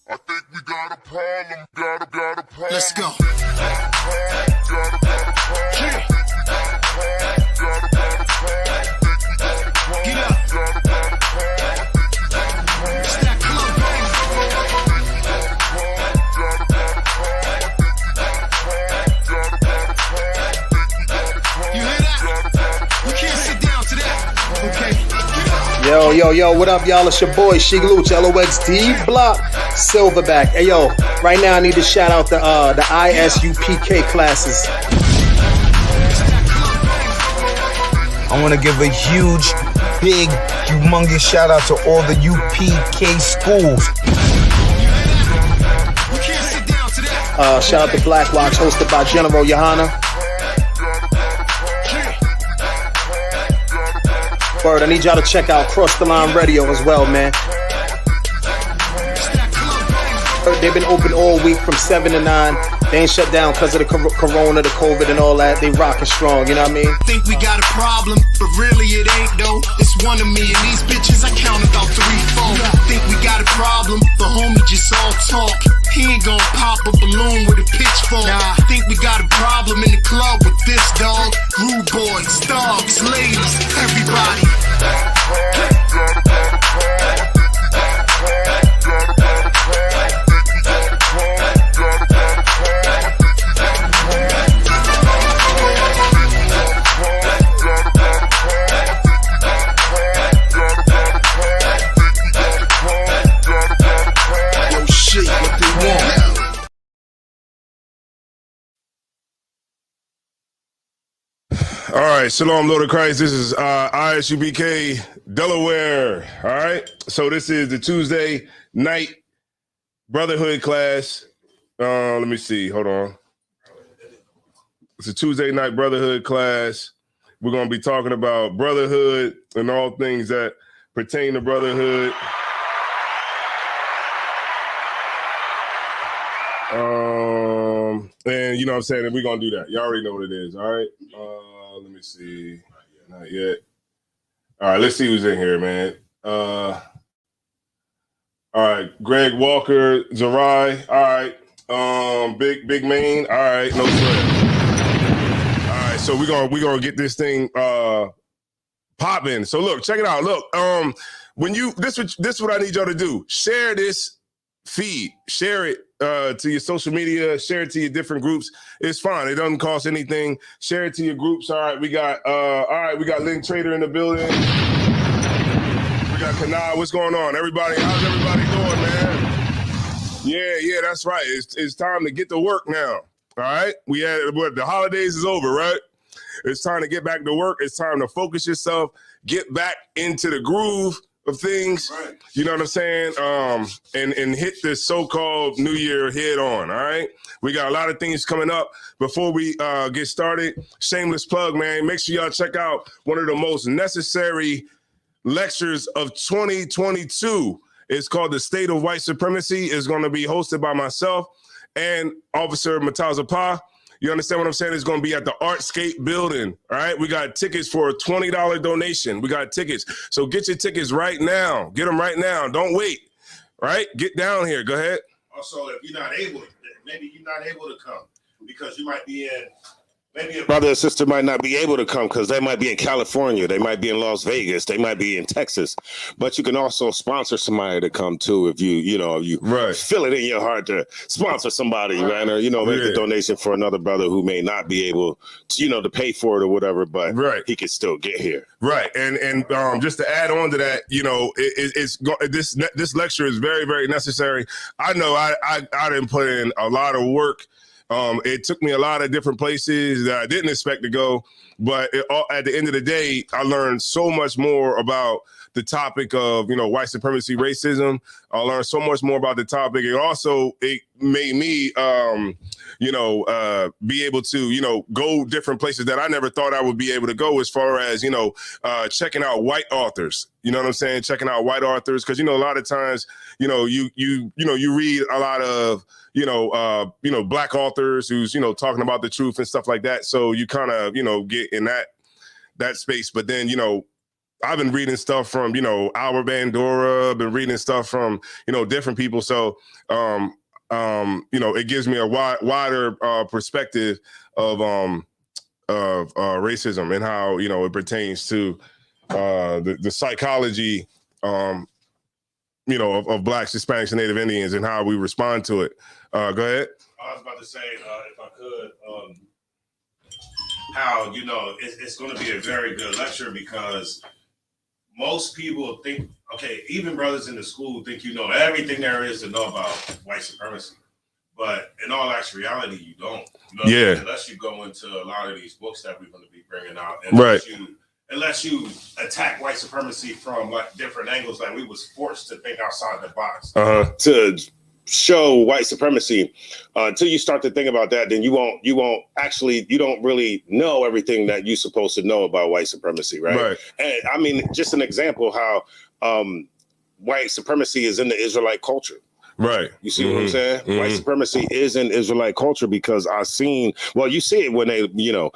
I think we got a problem, got a problem. Let's go. Get up. It's that club, baby. You hear that? We can't sit down to that. Okay. Yo, what up, y'all? It's your boy, Shig Luch, LOXD Block, Silverback. Hey, yo, right now I need to shout out the ISUPK classes. I want to give a huge, big, humongous shout out to all the UPK schools. We can't sit down to that. Shout out to Black Watch, hosted by General Johanna. Word, I need y'all to check out Cross the Line Radio as well, man. They've been open all week from 7 to 9. They ain't shut down because of the corona, the COVID and all that. They rockin' strong, you know what I mean? Think we got a problem, but really it ain't though. It's one of me and these bitches, I count about 3, 4. Think we got a problem, but homie just all talk. He ain't gon' pop a balloon with a pitchfork. Think we got a problem in the club with this dog. Rude boys, dogs, ladies, everybody. Yo, shit, what they want. All right, Shalom, Lord of Christ. This is ISUPK, Delaware. All right, so this is the Tuesday night brotherhood class. Let me see. Hold on. It's a Tuesday night brotherhood class. We're going to be talking about brotherhood and all things that pertain to brotherhood. And you know what I'm saying? And we're going to do that. You already know what it is. All right. Let me see. Not yet. All right. Let's see who's in here, man. All right. Greg Walker, Zerai. All right. Big Main. All right. No sweat. All right. So we're gonna get this thing popping. So look, check it out. Look, when you this is what I need y'all to do. Share this feed. Share it to your social media, share it to your different groups. It's fine. It doesn't cost anything. Share it to your groups. All right, we got Link Trader in the building. We got Kanai. What's going on? Everybody, how's everybody doing, man? Yeah, that's right. It's time to get to work now. All right. The holidays is over, right? It's time to get back to work. It's time to focus yourself, get back into the groove of things, right. You know what I'm saying? And hit this so-called New Year head on, all right? We got a lot of things coming up. Before we get started, shameless plug, man. Make sure y'all check out one of the most necessary lectures of 2022. It's called The State of White Supremacy. It's going to be hosted by myself and Officer Mataza Pa. You understand what I'm saying? It's going to be at the Artscape building, all right? We got tickets for a $20 donation. We got tickets. So get your tickets right now. Get them right now. Don't wait, right? Get down here. Go ahead. Also, if you're not able, maybe you're not able to come because you might be in, maybe a brother or sister might not be able to come because they might be in California, they might be in Las Vegas, they might be in Texas. But you can also sponsor somebody to come too if you right. Feel it in your heart to sponsor somebody, right? Or make a donation for another brother who may not be able to, to pay for it or whatever, but right. He can still get here. Right, and just to add on to that, this lecture is very, very necessary. I know I didn't put in a lot of work. It took me a lot of different places that I didn't expect to go, but at the end of the day, I learned so much more about the topic of, white supremacy, racism. I learned so much more about the topic. It made me, be able to, go different places that I never thought I would be able to go as far as, checking out white authors. You know what I'm saying? Checking out white authors. Because, a lot of times, you read a lot of, black authors who's, talking about the truth and stuff like that. So you kind of, get in that space. But then, I've been reading stuff from, you know, Albert Bandura, been reading stuff from, you know, different people. So, you know, it gives me a wider perspective of racism and how, you know, it pertains to the psychology, you know, of Blacks, Hispanics, and Native Indians and how we respond to it. Go ahead. I was about to say, if I could, how, you know, it's going to be a very good lecture because most people think, okay, even brothers in the school think you know everything there is to know about white supremacy. But in all actual reality, you don't. You know what I mean? Unless you go into a lot of these books that we're going to be bringing out. Unless you attack white supremacy from like different angles, like we was forced to think outside the box. To show white supremacy, until you start to think about that, then you don't really know everything that you're supposed to know about white supremacy, right? And I mean, just an example how white supremacy is in the Israelite culture. Right. You see what I'm saying? White supremacy is in Israelite culture because you see it when they, you know,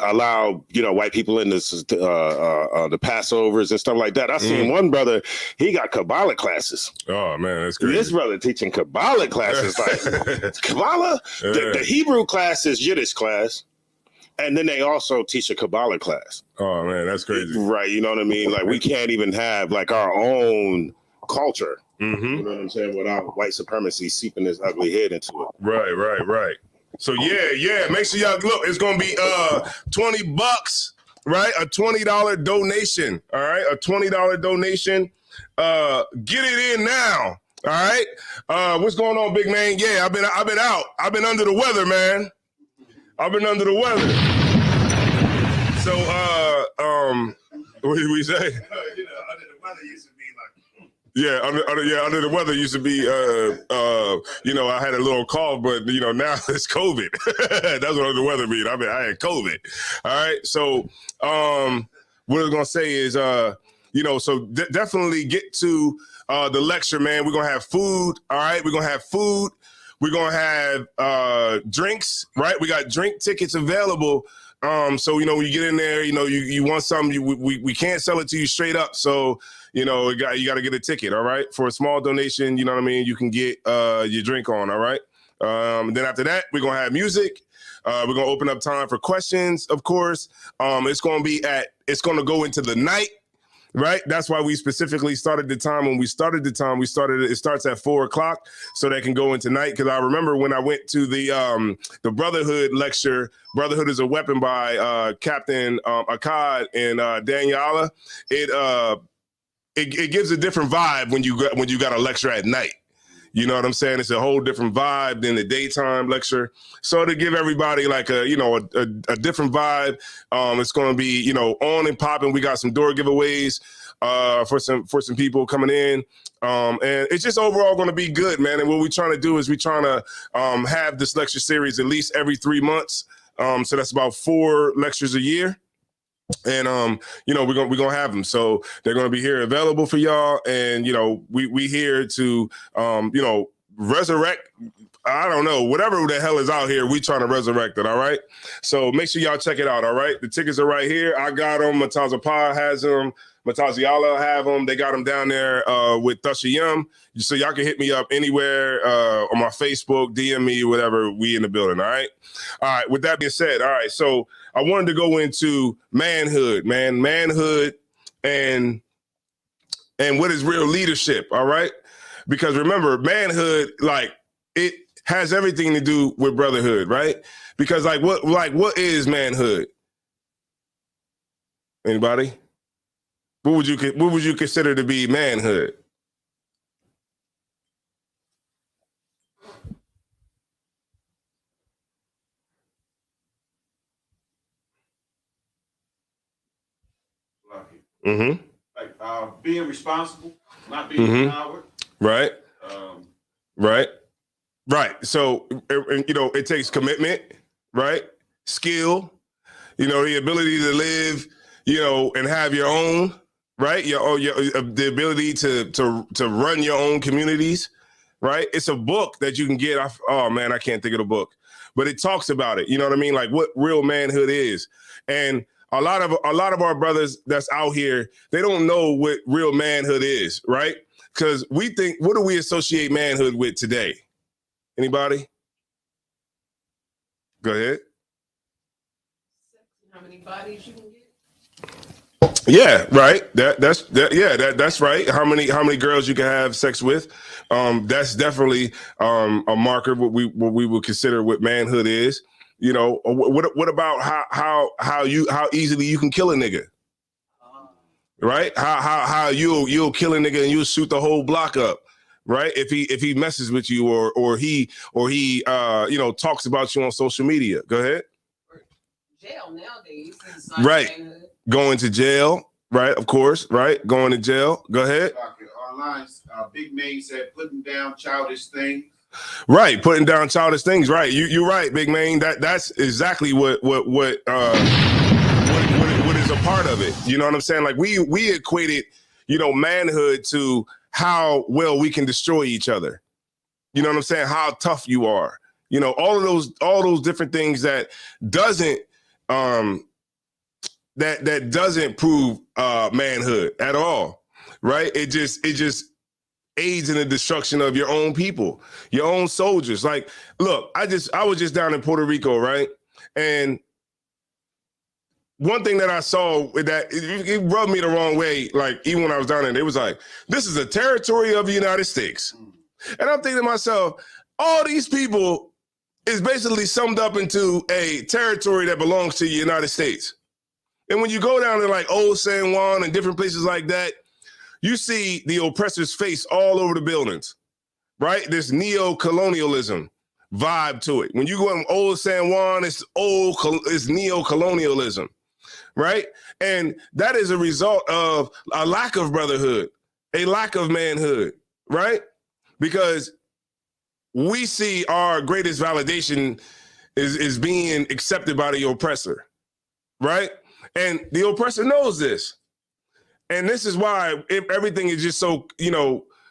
allow, you know, white people in this the Passovers and stuff like that. I seen one brother, he got Kabbalah classes. Oh man, that's crazy. This brother teaching Kabbalah classes, like Kabbalah. The Hebrew class is Yiddish class, and then they also teach a Kabbalah class. Oh man, that's crazy. Right, you know what I mean? Like we can't even have like our own culture. You know what I'm saying? Without white supremacy seeping this ugly head into it. Right. So yeah. Make sure y'all look. It's gonna be $20, right? A $20 donation. All right, a $20 donation. Get it in now. All right. What's going on, big man? Yeah, I've been out. I've been under the weather, man. I've been under the weather. So what did we say? You know, under the weather used to be like. Yeah, under the weather used to be, you know, I had a little cough, but, you know, now it's COVID. That's what under the weather mean. I had COVID. All right. So what I was going to say is, you know, so definitely get to the lecture, man. We're going to have food. All right. We're going to have food. We're going to have drinks, right? We got drink tickets available. So, you know, when you get in there, you know, you want something, we can't sell it to you straight up. So, you know, you got to get a ticket. All right. For a small donation, you know what I mean? You can get your drink on. All right. Then after that, we're going to have music. We're going to open up time for questions, of course. It's going to go into the night. Right. That's why we specifically started the time. When we started the time, it starts at 4:00 so they can go into night. Because I remember when I went to the Brotherhood lecture, Brotherhood is a Weapon by Captain Akkad and Daniela. It gives a different vibe when you got a lecture at night. You know what I'm saying? It's a whole different vibe than the daytime lecture. So to give everybody like a different vibe, it's going to be, you know, on and popping. We got some door giveaways for some people coming in. And it's just overall going to be good, man. And what we're trying to do is we're trying to have this lecture series at least every 3 months. So that's about 4 lectures a year. And you know, we're gonna have them, so they're gonna be here available for y'all. And you know, we here to you know, resurrect. I don't know, whatever the hell is out here, we trying to resurrect it. All right. So make sure y'all check it out. All right. The tickets are right here. I got them. Mataza Pa has them. Mataziala have them. They got them down there with Thusha Yum. So y'all can hit me up anywhere on my Facebook, DM me, whatever. We in the building. All right. All right. With that being said, all right. So I wanted to go into manhood, man. Manhood and what is real leadership. All right. Because remember, manhood, like, it has everything to do with brotherhood, right? Because what is manhood? Anybody? What would you consider to be manhood? Mm-hmm. Like being responsible, not being coward. Right. Right. So, you know, it takes commitment, right? Skill, you know, the ability to live, you know, and have your own, right? The ability to run your own communities, right? It's a book that you can get off. Oh man, I can't think of the book, but it talks about it. You know what I mean? Like what real manhood is. And a lot of our brothers that's out here, they don't know what real manhood is, right? Because we think, what do we associate manhood with today? Anybody? Go ahead. How many bodies you can get? Yeah, right. That's right. How many girls you can have sex with? That's definitely a marker what we would consider what manhood is. You know, what about how easily you can kill a nigga? Right? How you'll kill a nigga and you'll shoot the whole block up, right? If he messes with you or he talks about you on social media. Go ahead. Jail nowadays is like right. manhood. Going to jail, right? Of course, right? Going to jail. Go ahead. Online, Big Man said putting down childish things. Right, putting down childish things. Right, you're right, Big Man. That's exactly what is a part of it. You know what I'm saying? Like we equated, manhood to how well we can destroy each other. You know what I'm saying? How tough you are. All those different things that doesn't that doesn't prove manhood at all, right? It just aids in the destruction of your own people, your own soldiers. Like, look, I was just down in Puerto Rico, right? And one thing that I saw that it rubbed me the wrong way, like even when I was down there, it was like, this is a territory of the United States. And I'm thinking to myself, all these people is basically summed up into a territory that belongs to the United States. And when you go down to like Old San Juan and different places like that, you see the oppressor's face all over the buildings, right? This neo-colonialism vibe to it. When you go in Old San Juan, it's neo-colonialism, right? And that is a result of a lack of brotherhood, a lack of manhood, right? Because we see our greatest validation is being accepted by the oppressor, right? And the oppressor knows this. And this is why everything is just so,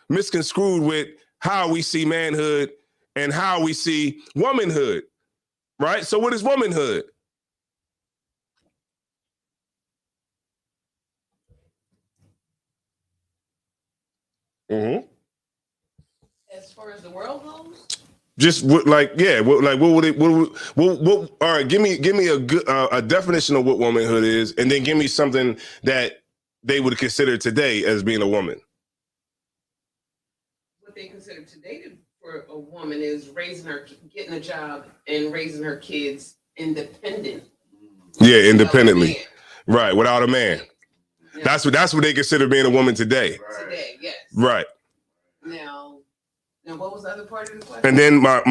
misconstrued with how we see manhood and how we see womanhood, right? So what is womanhood? Mm-hmm. As far as the world goes? Just what would it? All right, give me a good a definition of what womanhood is, and then give me something that they would consider today as being a woman. What they consider today for a woman is getting a job and raising her kids independent. Yeah, independently, right? Without a man. Yeah. That's what they consider being a woman today. Today, yes. Right. Now, what was the other part of the question? And then my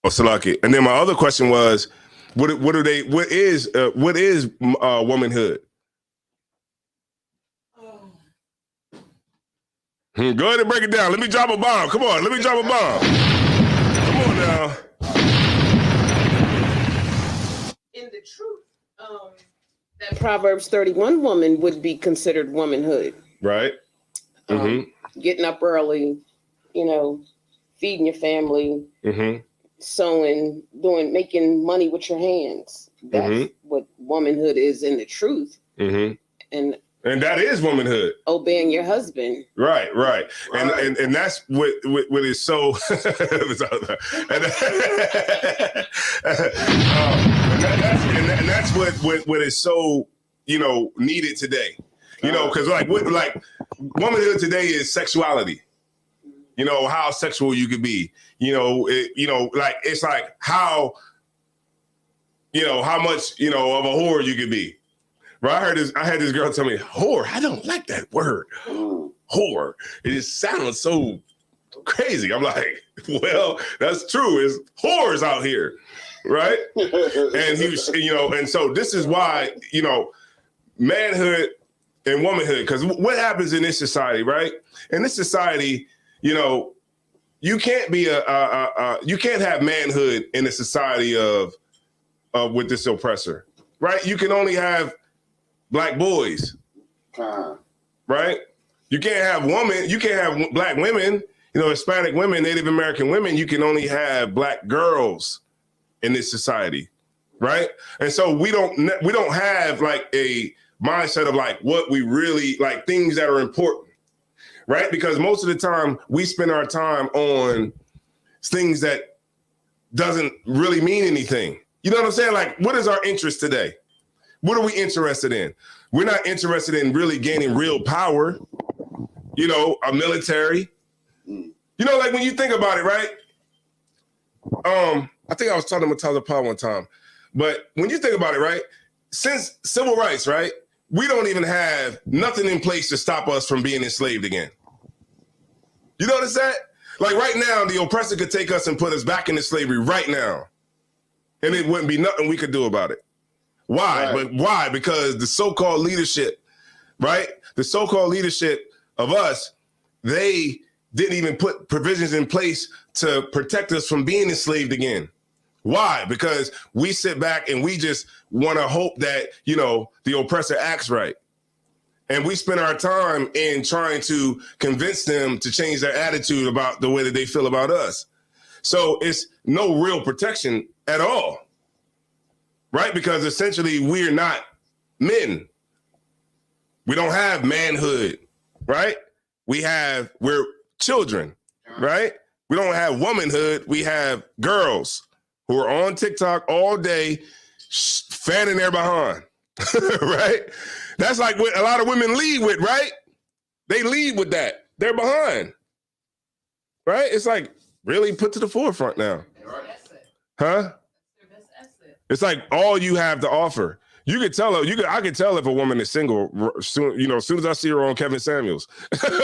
Salaki. And then my other question was, what is womanhood? Go ahead and break it down. Let me drop a bomb. Come on, let me drop a bomb. Come on now. In the truth, that Proverbs 31 woman would be considered womanhood. Right. Getting up early, feeding your family, sewing, making money with your hands. That's what womanhood is in the truth. And that is womanhood. Obeying your husband. Right. And that's what is so and that's what is so, needed today. Because like womanhood today is sexuality. How sexual you could be. It's like how much, of a whore you could be. Right? I had this girl tell me, whore, I don't like that word. Whore. It just sounds so crazy. I'm like, well, that's true. It's whores out here. Right? And he was, and so this is why, manhood and womanhood, because what happens in this society, right? In this society, you can't be you can't have manhood in a society of with this oppressor, right? You can only have Black boys, right? You can't have Black women, Hispanic women, Native American women. You can only have Black girls in this society, right? And so we don't have like a mindset of like what we really like, things that are important, right? Because most of the time we spend our time on things that doesn't really mean anything. You know what I'm saying? Like, what is our interest today? What are we interested in? We're not interested in really gaining real power, you know, a military. You know, like when you think about it, right? I think I was talking to Mataza Pa one time, but when you think about it, right? Since civil rights, right? We don't even have nothing in place to stop us from being enslaved again. You notice that? Like right now, the oppressor could take us and put us back into slavery right now. And it wouldn't be nothing we could do about it. Why? Right. But why? Because the so-called leadership, right? The so-called leadership of us, they didn't even put provisions in place to protect us from being enslaved again. Why? Because we sit back and we just want to hope that, you know, the oppressor acts right. And we spend our time in trying to convince them to change their attitude about the way that they feel about us. So it's no real protection at all. Right? Because essentially we're not men. We don't have manhood, right? We're children, right? We don't have womanhood. We have girls who are on TikTok all day fanning their behind, right? That's like what a lot of women lead with, right? They lead with that. They're behind, right? It's like really put to the forefront now. Huh? It's like all you have to offer. You could tell her. I could tell if a woman is single. Soon, you know, as soon as I see her on Kevin Samuels,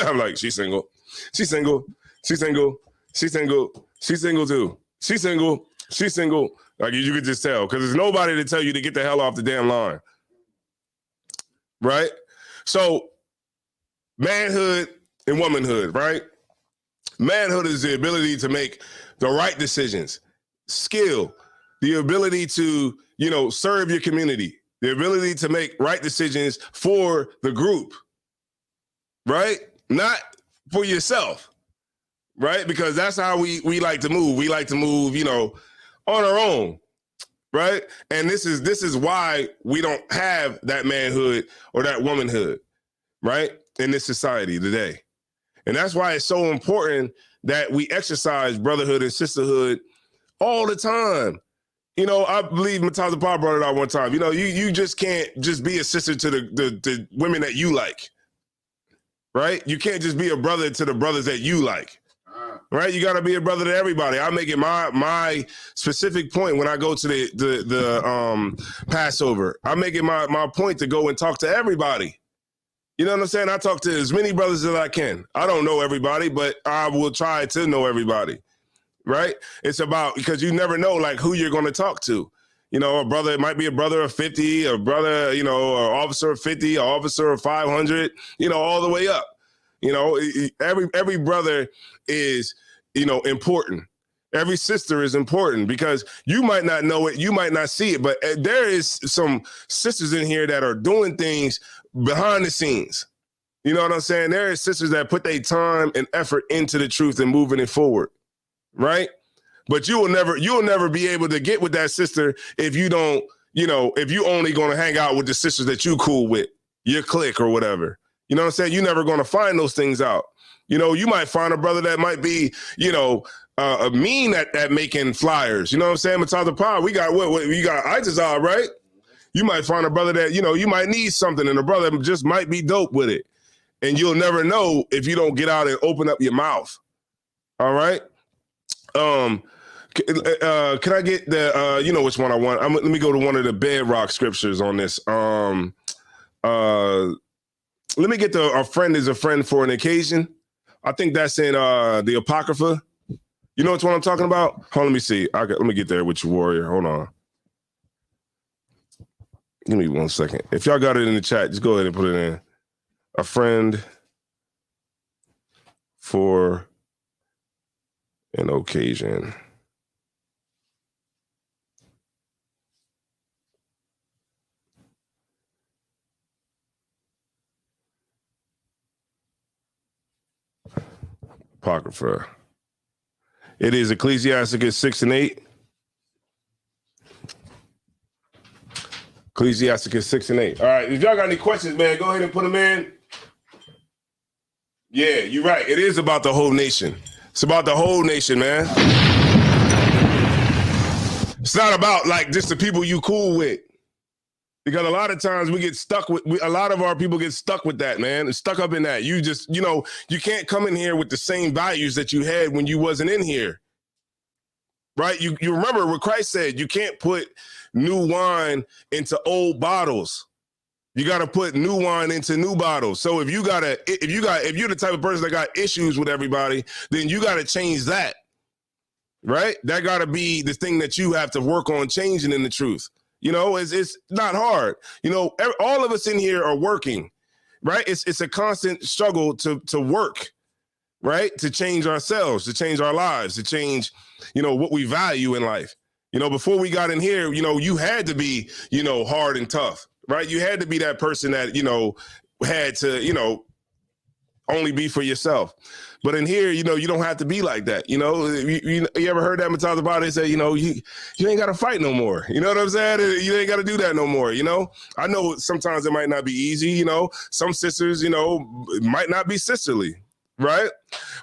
I'm like, she's single. She's single. She's single. She's single. She's single too. She's single. She's single. Like you could just tell because there's nobody to tell you to get the hell off the damn line, right? So, manhood and womanhood, right? Manhood is the ability to make the right decisions. Skill. The ability to, you know, serve your community, the ability to make right decisions for the group, right? Not for yourself, right? Because that's how we like to move. We like to move, you know, on our own, right? And this is why we don't have that manhood or that womanhood, right? In this society today. And that's why it's so important that we exercise brotherhood and sisterhood all the time. You know, I believe Mataza Pa brought it out one time. You know, you just can't just be a sister to the women that you like, right? You can't just be a brother to the brothers that you like, right? You got to be a brother to everybody. I make it my specific point when I go to the Passover. I make it my point to go and talk to everybody. You know what I'm saying? I talk to as many brothers as I can. I don't know everybody, but I will try to know everybody. Right? It's about, because you never know like who you're going to talk to. You know, a brother, it might be a brother of 50, a brother, you know, an officer of 50, an officer of 500, you know, all the way up. You know, every brother is, you know, important. Every sister is important because you might not know it, you might not see it, but there is some sisters in here that are doing things behind the scenes. You know what I'm saying? There are sisters that put their time and effort into the truth and moving it forward. Right? But you'll never be able to get with that sister if you don't, you know, if you only going to hang out with the sisters that you cool with, your clique or whatever. You know what I'm saying? You're never going to find those things out. You know, you might find a brother that might be, you know, mean at making flyers. You know what I'm saying? Mataza Pa, we got we got Itazal, right? You might find a brother that, you know, you might need something and the brother just might be dope with it. And you'll never know if you don't get out and open up your mouth. All right? Can I get the you know which one I want? Let me go to one of the bedrock scriptures on this. Let me get a friend is a friend for an occasion. I think that's in the Apocrypha. You know which one I'm talking about? Hold on, let me see. Let me get there with you, warrior. Hold on. Give me 1 second. If y'all got it in the chat, just go ahead and put it in. A friend for an occasion. Apocrypha. It is Ecclesiasticus 6 and 8. Ecclesiasticus 6 and 8. All right, if y'all got any questions, man, go ahead and put them in. Yeah, you're right. It is about the whole nation. It's about the whole nation, man. It's not about like just the people you cool with. Because a lot of times we get stuck with, a lot of our people get stuck with that, man. Stuck up in that. You just, you know, you can't come in here with the same values that you had when you wasn't in here. Right? You remember what Christ said, you can't put new wine into old bottles. You got to put new wine into new bottles. So if you're the type of person that got issues with everybody, then you got to change that. Right? That got to be the thing that you have to work on changing in the truth. You know, it's not hard. You know, all of us in here are working, right? It's a constant struggle to work, right? To change ourselves, to change our lives, to change, you know, what we value in life. You know, before we got in here, you know, you had to be, you know, hard and tough, right? You had to be that person that, you know, had to, you know, only be for yourself. But in here, you know, you don't have to be like that. You know, you ever heard that Mataz about it? Say, you know, you ain't got to fight no more. You know what I'm saying? You ain't got to do that no more. You know, I know sometimes it might not be easy. You know, some sisters, you know, might not be sisterly. Right.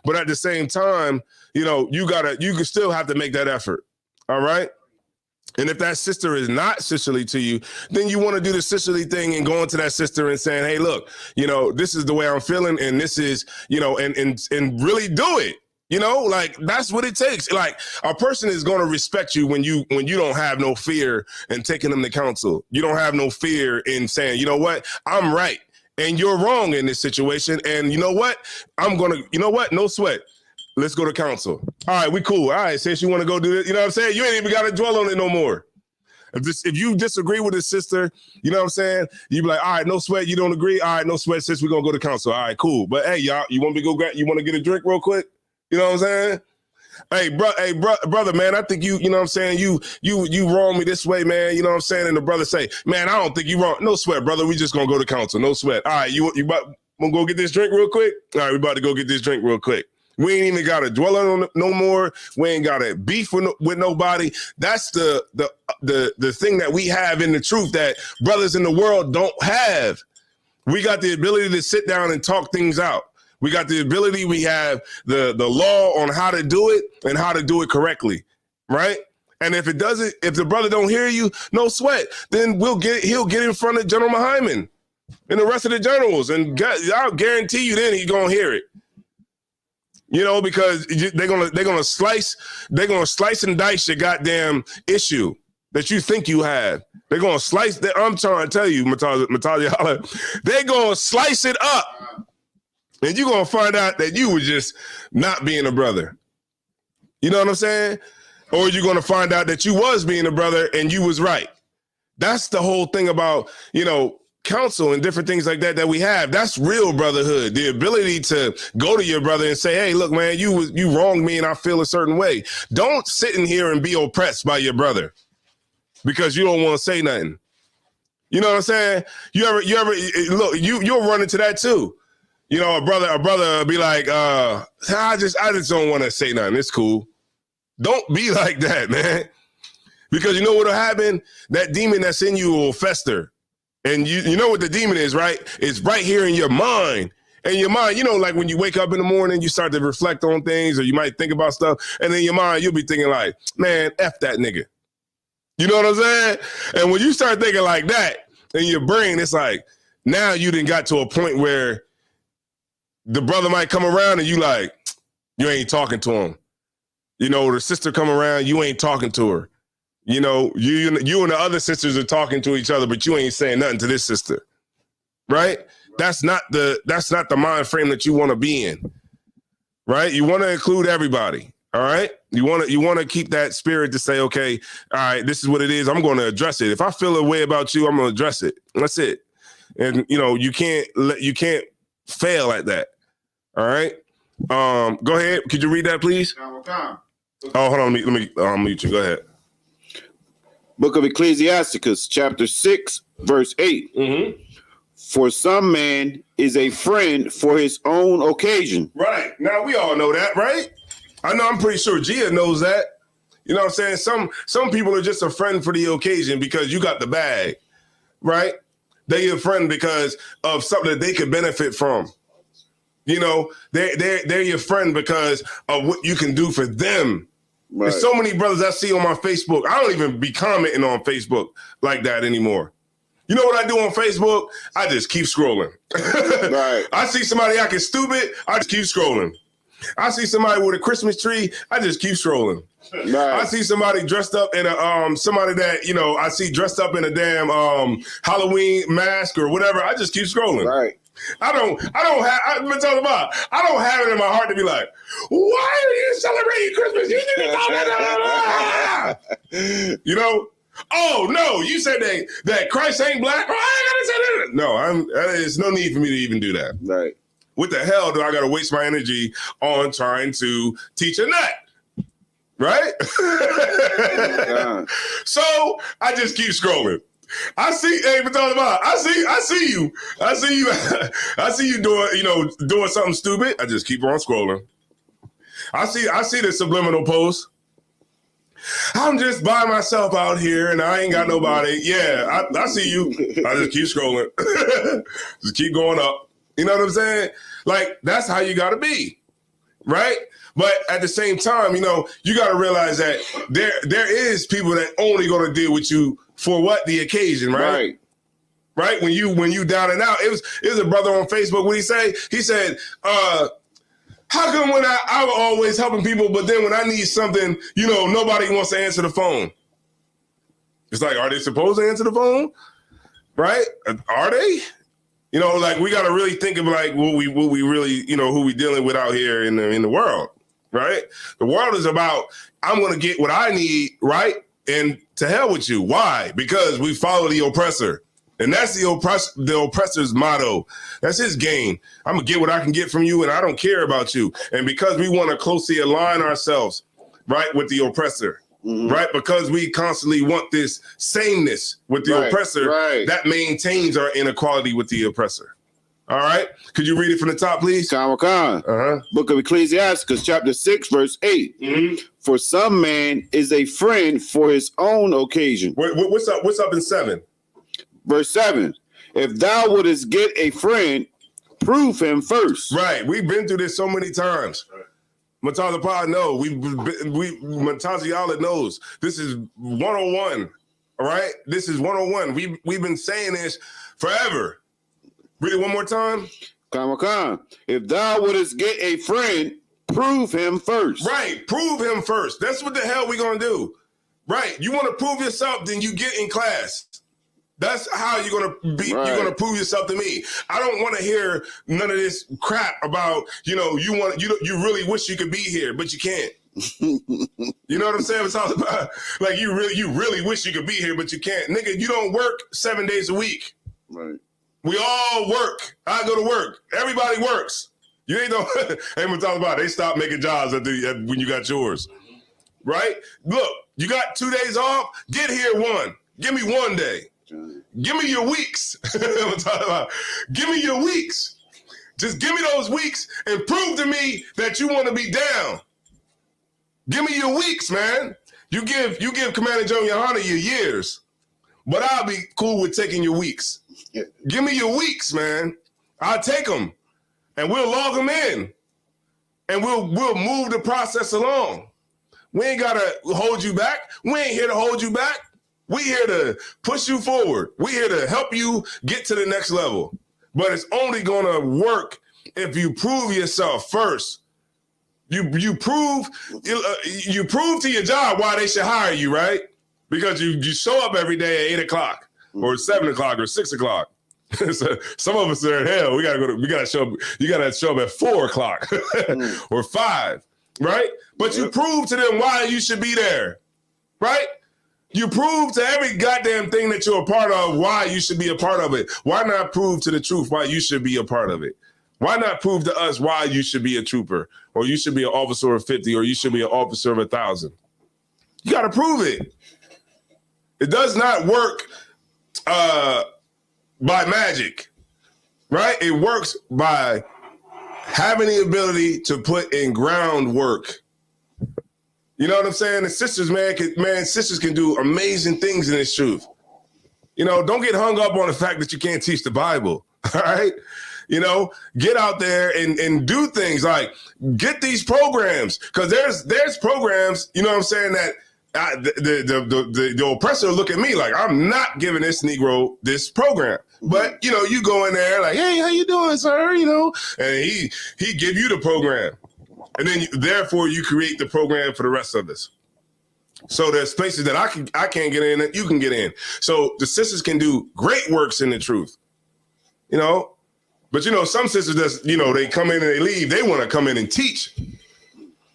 But at the same time, you know, you can still have to make that effort. All right. And if that sister is not sisterly to you, then you want to do the sisterly thing and go into that sister and saying, hey, look, you know, this is the way I'm feeling. And this is, you know, and really do it. You know, like that's what it takes. Like a person is going to respect you when you don't have no fear in taking them to counsel. You don't have no fear in saying, you know what, I'm right and you're wrong in this situation. And you know what, no sweat. Let's go to council. All right, we cool. All right, since you want to go do it, you know what I'm saying? You ain't even got to dwell on it no more. If you disagree with his sister, you know what I'm saying? You be like, all right, no sweat. You don't agree? All right, no sweat, sis. We're going to go to council. All right, cool. But hey, y'all, you want to get a drink real quick? You know what I'm saying? Hey, brother, man, I think you know what I'm saying? You wrong me this way, man. You know what I'm saying? And the brother say, man, I don't think you wrong. No sweat, brother. We just going to go to council. No sweat. All right, you want to go get this drink real quick? All right, we about to go get this drink real quick. We ain't even got to dwell on it no more. We ain't got to beef with nobody. That's the thing that we have in the truth that brothers in the world don't have. We got the ability to sit down and talk things out. We got the ability. We have the law on how to do it and how to do it correctly, right? And if the brother don't hear you, no sweat. Then he'll get in front of General Hyman and the rest of the generals, and I'll guarantee you, then he's gonna hear it. You know, because they're gonna slice and dice your goddamn issue that you think you have. They're gonna slice that. I'm trying to tell you, Matalia, they're gonna slice it up, and you're gonna find out that you were just not being a brother. You know what I'm saying? Or you're gonna find out that you was being a brother and you was right. That's the whole thing about, you know, counsel and different things like that we have. That's real brotherhood. The ability to go to your brother and say, hey, look, man, you wronged me and I feel a certain way. Don't sit in here and be oppressed by your brother because you don't want to say nothing. You know what I'm saying? You ever look, you'll run into that too. You know, a brother be like, I just don't want to say nothing. It's cool. Don't be like that, man. Because you know what'll happen? That demon that's in you will fester. And you know what the demon is, right? It's right here in your mind. And your mind, you know, like when you wake up in the morning, you start to reflect on things, or you might think about stuff. And in your mind, you'll be thinking like, man, F that nigga. You know what I'm saying? And when you start thinking like that in your brain, it's like, now you done got to a point where the brother might come around and you ain't talking to him. You know, the sister come around, you ain't talking to her. You know, you and the other sisters are talking to each other, but you ain't saying nothing to this sister, right? That's not the mind frame that you want to be in, right? You want to include everybody, all right? You want to keep that spirit to say, okay, all right, this is what it is. I'm going to address it. If I feel a way about you, I'm going to address it. That's it. And you know, you can't fail at that. All right. Go ahead. Could you read that, please? Oh, hold on. Let me mute you. Go ahead. Book of Ecclesiasticus, chapter 6, verse 8. Mm-hmm. For some man is a friend for his own occasion. Right. Now, we all know that, right? I'm pretty sure Gia knows that. You know what I'm saying? Some people are just a friend for the occasion because you got the bag. right? They're your friend because of something that they could benefit from. You know, they're your friend because of what you can do for them. Right. There's so many brothers I see on my Facebook. I don't even be commenting on Facebook like that anymore. You know what I do on Facebook? I just keep scrolling. Right. I see somebody acting stupid, I just keep scrolling. I see somebody with a Christmas tree, I just keep scrolling. Right. I see somebody dressed up in a somebody that, you know, I see dressed up in a damn Halloween mask or whatever, I just keep scrolling. Right. I don't have it in my heart to be like, why are you celebrating Christmas? You didn't know. You know? Oh no, you said that Christ ain't black. Oh, I gotta say that. No, there's no need for me to even do that. Right. What the hell do I gotta waste my energy on trying to teach a nut? Right? So I just keep scrolling. I see you doing something stupid. I just keep on scrolling. I see the subliminal post. I'm just by myself out here and I ain't got nobody. Yeah, I see you. I just keep scrolling. Just keep going up. You know what I'm saying? Like, that's how you gotta be. Right? But at the same time, you know, you gotta realize that there is people that only gonna deal with you for what? The occasion, right? Right? When you down and out. It was a brother on Facebook, what he say? He said, how come when I'm always helping people, but then when I need something, you know, nobody wants to answer the phone? It's like, are they supposed to answer the phone? Right? Are they? You know, like, we got to really think of like what we really, you know, who we dealing with out here in the world, right? The world is about, I'm going to get what I need, right? And to hell with you. Why? Because we follow the oppressor. And that's the oppressor's motto. That's his game. I'm going to get what I can get from you, and I don't care about you. And because we want to closely align ourselves, right, with the oppressor, right, because we constantly want this sameness with the oppressor, that maintains our inequality with the oppressor. All right? Could you read it from the top, please? Book of Ecclesiasticus, chapter 6, verse 8. For some man is a friend for his own occasion. What's up in 7? Verse 7, if thou wouldest get a friend, prove him first. Right. We've been through this so many times. Mataza Pod knows. Mataziala knows. This is 101. All right? This is 101. We've been saying this forever. Read it one more time. If thou wouldest get a friend, prove him first. Right. Prove him first. That's what the hell we gonna do. Right. You want to prove yourself, then you get in class. That's how you're gonna be. Right. You're gonna prove yourself to me. I don't want to hear none of this crap about, you know, you really wish you could be here, but you can't. You know what I'm saying? It's all about, like, you really wish you could be here, but you can't. Nigga, you don't work 7 days a week. Right. We all work. I go to work. Everybody works. You ain't no. Hey, we're talking about. They stop making jobs when you got yours. Right? Look, you got 2 days off. Get here one. Give me 1 day. Give me your weeks. I'm talking about. Give me your weeks. Just give me those weeks and prove to me that you want to be down. Give me your weeks, man. You give Commander Joe Yohana your years, but I'll be cool with taking your weeks. Give me your weeks, man. I'll take them, and we'll log them in, and we'll move the process along. We ain't gotta hold you back. We ain't here to hold you back. We here to push you forward. We here to help you get to the next level. But it's only gonna work if you prove yourself first. You prove to your job why they should hire you, right? Because you show up every day at 8 o'clock or 7 o'clock or 6 o'clock. So some of us are in hell. We gotta show up. You gotta show up at 4 o'clock or 5, right? But you prove to them why you should be there, right? You prove to every goddamn thing that you're a part of why you should be a part of it. Why not prove to the truth why you should be a part of it? Why not prove to us why you should be a trooper, or you should be an officer of 50, or you should be an officer of 1,000? You got to prove it. It does not work by magic, right? It works by having the ability to put in groundwork. You know what I'm saying? The sisters, sisters can do amazing things in this truth. You know, don't get hung up on the fact that you can't teach the Bible. All right. You know, get out there and do things like get these programs, because there's programs, you know what I'm saying, that the oppressor look at me like I'm not giving this Negro this program. But, you know, you go in there like, hey, how you doing, sir? You know, and he give you the program. And then therefore you create the program for the rest of us. So there's places that I can't get in that you can get in. So the sisters can do great works in the truth. You know, but you know, some sisters just, you know, they come in and they leave. They want to come in and teach.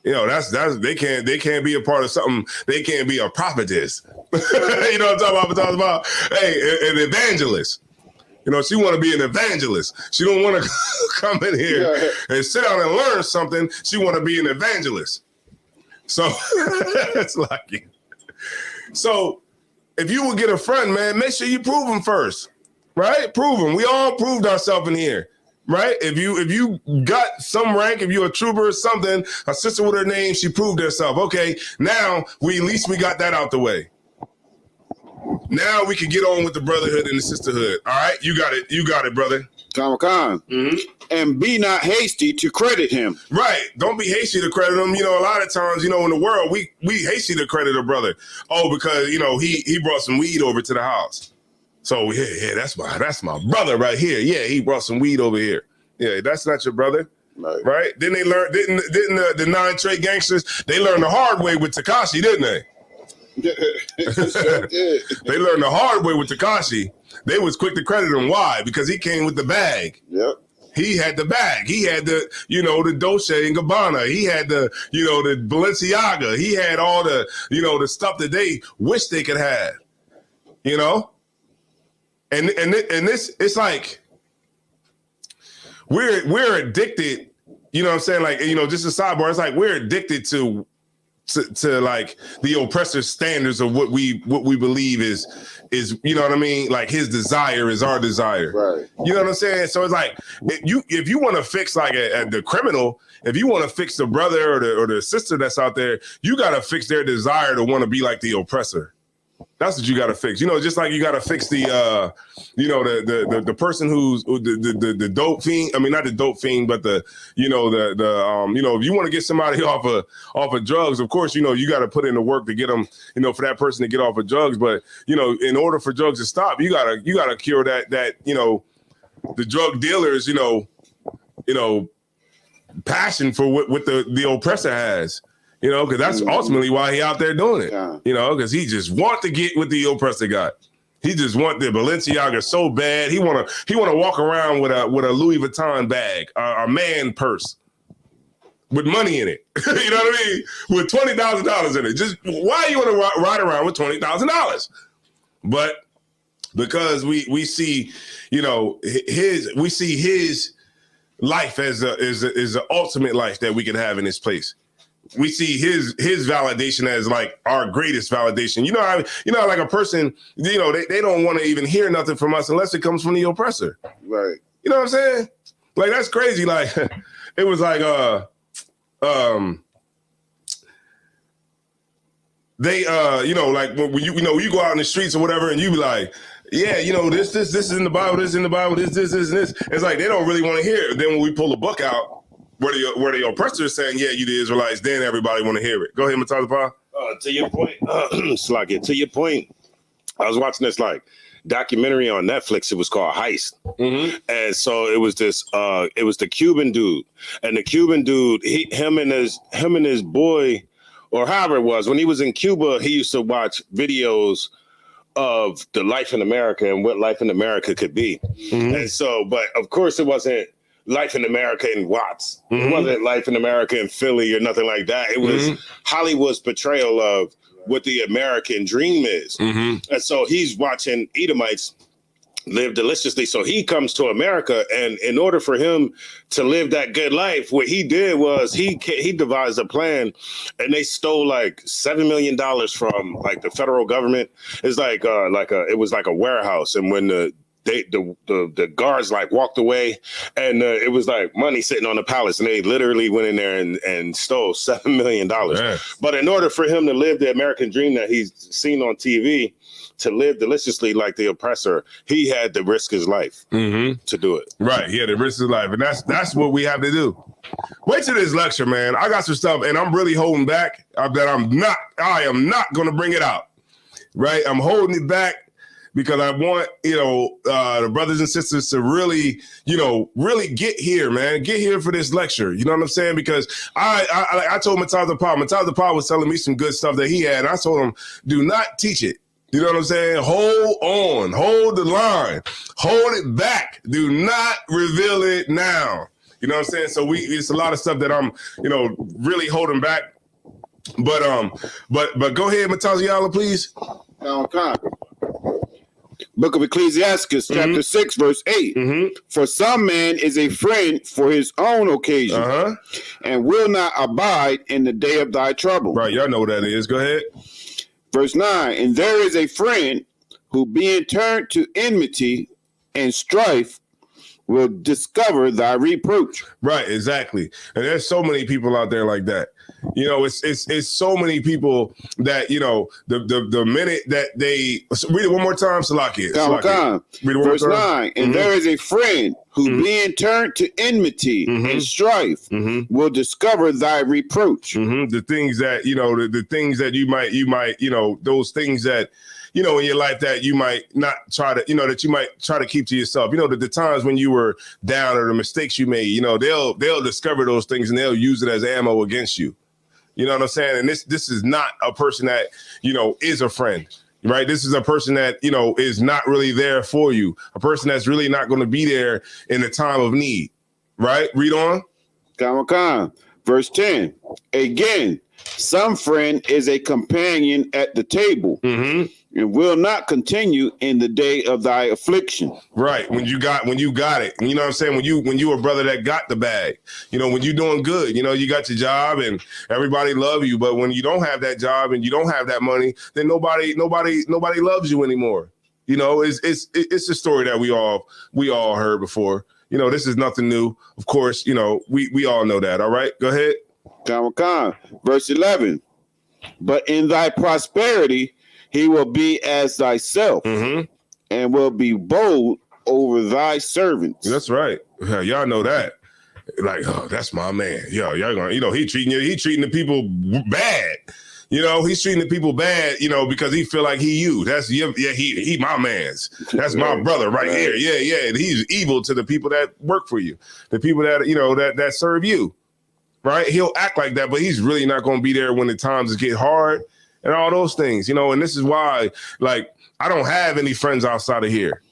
You know, that's they can't be a part of something. They can't be a prophetess. You know what I'm talking about? Hey, an evangelist. You know, she want to be an evangelist. She don't want to come in here and sit down and learn something. She want to be an evangelist. So it's lucky. So if you would get a friend, man, make sure you prove them first. Right? Prove them. We all proved ourselves in here. Right? If you got some rank, if you're a trooper or something, a sister with her name, she proved herself. Okay, now at least we got that out the way. Now we can get on with the brotherhood and the sisterhood. All right? You got it, brother. Khan. Mm-hmm. And be not hasty to credit him. Right. Don't be hasty to credit him. You know, a lot of times, you know, in the world, we hasty to credit a brother. Oh, because, you know, he brought some weed over to the house. So yeah, that's my brother right here. Yeah, he brought some weed over here. Yeah, that's not your brother, right? Then they learned, didn't the 9 Trey gangsters? They learned the hard way with Tekashi, didn't they? They learned the hard way with Tekashi. They was quick to credit him. Why? Because he came with the bag. Yep. He had the bag. He had the, you know, the Dolce and Gabbana. He had the, you know, the Balenciaga. He had all the, you know, the stuff that they wish they could have. You know. And this, it's like we're addicted, you know what I'm saying? Like, you know, just a sidebar, it's like we're addicted to like the oppressor's standards of what we believe is, you know what I mean? Like his desire is our desire. Right. You know what I'm saying? So it's like if you want to fix like the criminal, if you want to fix the brother or the sister that's out there, you got to fix their desire to want to be like the oppressor. That's what you got to fix. You know, just like you got to fix the, you know, the person who's the dope fiend. I mean, not the dope fiend, but the, you know, you know, if you want to get somebody off of drugs, of course, you know, you got to put in the work to get them, you know, for that person to get off of drugs. But, you know, in order for drugs to stop, you gotta cure that, you know, the drug dealers, you know, passion for what the oppressor has. You know, because that's ultimately why he out there doing it. Yeah. You know, because he just want to get what the oppressor got. He just want the Balenciaga so bad. He wanna walk around with a Louis Vuitton bag, a man purse with money in it. You know what I mean? With $20,000 in it. Just why you want to ride around with $20,000? But because we see, you know, his life as an ultimate life that we can have in this place. We see his validation as like our greatest validation. You know, like a person, you know, they don't want to even hear nothing from us unless it comes from the oppressor. Right. You know what I'm saying? Like, that's crazy. Like, it was like, they, you know, like when you know, you go out in the streets or whatever and you be like, yeah, you know, this is in the Bible, this is in the Bible, this. It's like, they don't really want to hear it. Then when we pull the book out, where the oppressor is saying, yeah, you the Israelites, then everybody want to hear it. Go ahead, Matazapa. To your point, to your point, I was watching this like documentary on Netflix. It was called Heist. Mm-hmm. And so it was this, it was the Cuban dude. And the Cuban dude, him and his boy, or however it was, when he was in Cuba, he used to watch videos of the life in America and what life in America could be. Mm-hmm. And so, but of course it wasn't life in America in Watts. Mm-hmm. It wasn't life in America in Philly or nothing like that. It was Hollywood's portrayal of what the American dream is. Mm-hmm. And so he's watching Edomites live deliciously. So he comes to America, and in order for him to live that good life, what he did was he devised a plan, and they stole like $7 million from like the federal government. It's like it was like a warehouse, and when the guards like walked away, and it was like money sitting on the palace, and they literally went in there and stole $7 million. Yeah. But in order for him to live the American dream that he's seen on TV, to live deliciously like the oppressor, he had to risk his life to do it. Right. He had to risk his life. And that's what we have to do. Wait till this lecture, man. I got some stuff, and I'm really holding back that I am not going to bring it out. Right. I'm holding it back because I want, the brothers and sisters to really, really get here, man. Get here for this lecture. You know what I'm saying? Because I told Mataza Pa was telling me some good stuff that he had. And I told him, do not teach it. You know what I'm saying? Hold on. Hold the line. Hold it back. Do not reveal it now. You know what I'm saying? So it's a lot of stuff that I'm, really holding back. But go ahead, Mataziala, please. Book of Ecclesiastes, chapter 6, verse 8. For some man is a friend for his own occasion, and will not abide in the day of thy trouble. Right, y'all know what that is. Go ahead. Verse 9, and there is a friend who being turned to enmity and strife will discover thy reproach. Right, exactly. And there's so many people out there like that. It's so many people that, the minute that they read it one more time, Salaki. Read it Verse 9, and there is a friend who being turned to enmity and strife will discover thy reproach. The things that, the things that you might, those things that, in your life that you might not try to, that you might try to keep to yourself. The times when you were down or the mistakes you made, they'll discover those things and they'll use it as ammo against you. You know what I'm saying? And this is not a person that, is a friend, right? This is a person that, is not really there for you. A person that's really not going to be there in the time of need, right? Read on. Verse 10, again, some friend is a companion at the table and will not continue in the day of thy affliction. Right. When you got it. You know what I'm saying? When you a brother that got the bag, when you're doing good, you got your job and everybody love you. But when you don't have that job and you don't have that money, then nobody loves you anymore. It's a story that we all heard before. This is nothing new. Of course, we all know that. All right, go ahead. Verse 11, but in thy prosperity, he will be as thyself and will be bold over thy servants. That's right. Yeah, y'all know that. Like, oh, that's my man. Yo, y'all gonna, he treating the people bad. He's treating the people bad, because he feel like he my man's. That's my brother right here. Yeah. And he's evil to the people that work for you, the people that, that serve you, right? He'll act like that, but he's really not going to be there when the times get hard and all those things, and this is why, like, I don't have any friends outside of here.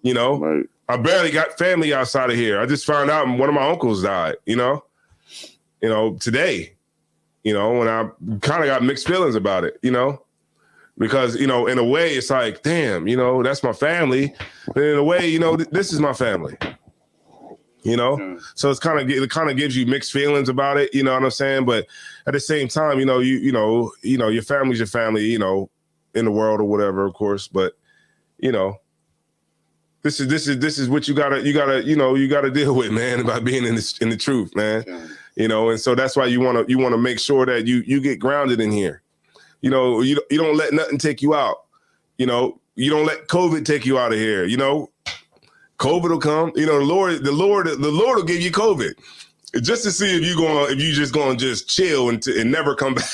Right. I barely got family outside of here. I just found out one of my uncles died, today. When I kind of got mixed feelings about it, because, in a way it's like, damn, that's my family. But in a way, this is my family, so it kind of gives you mixed feelings about it. You know what I'm saying? But at the same time, your family's your family, in the world or whatever, of course. But, this is what you gotta deal with, man, by being in the truth, man. And so that's why you want to make sure that you get grounded in here. You don't let nothing take you out. You don't let COVID take you out of here. COVID will come. The Lord will give you COVID just to see if you just gonna just chill and never come back.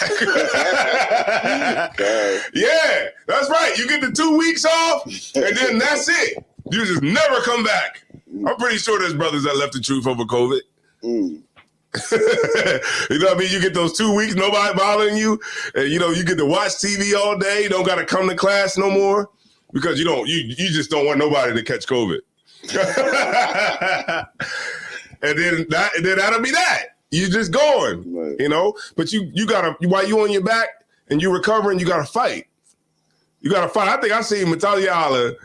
Yeah, that's right. You get the 2 weeks off, and then that's it. You just never come back. I'm pretty sure there's brothers that left the truth over COVID. You know what I mean? You get those 2 weeks, nobody bothering you, and you get to watch TV all day. You don't got to come to class no more because you just don't want nobody to catch COVID. and then that'll be that. You just going, right. But you gotta, while you on your back and you recovering, you gotta fight. You gotta fight. I think I seen Mataliala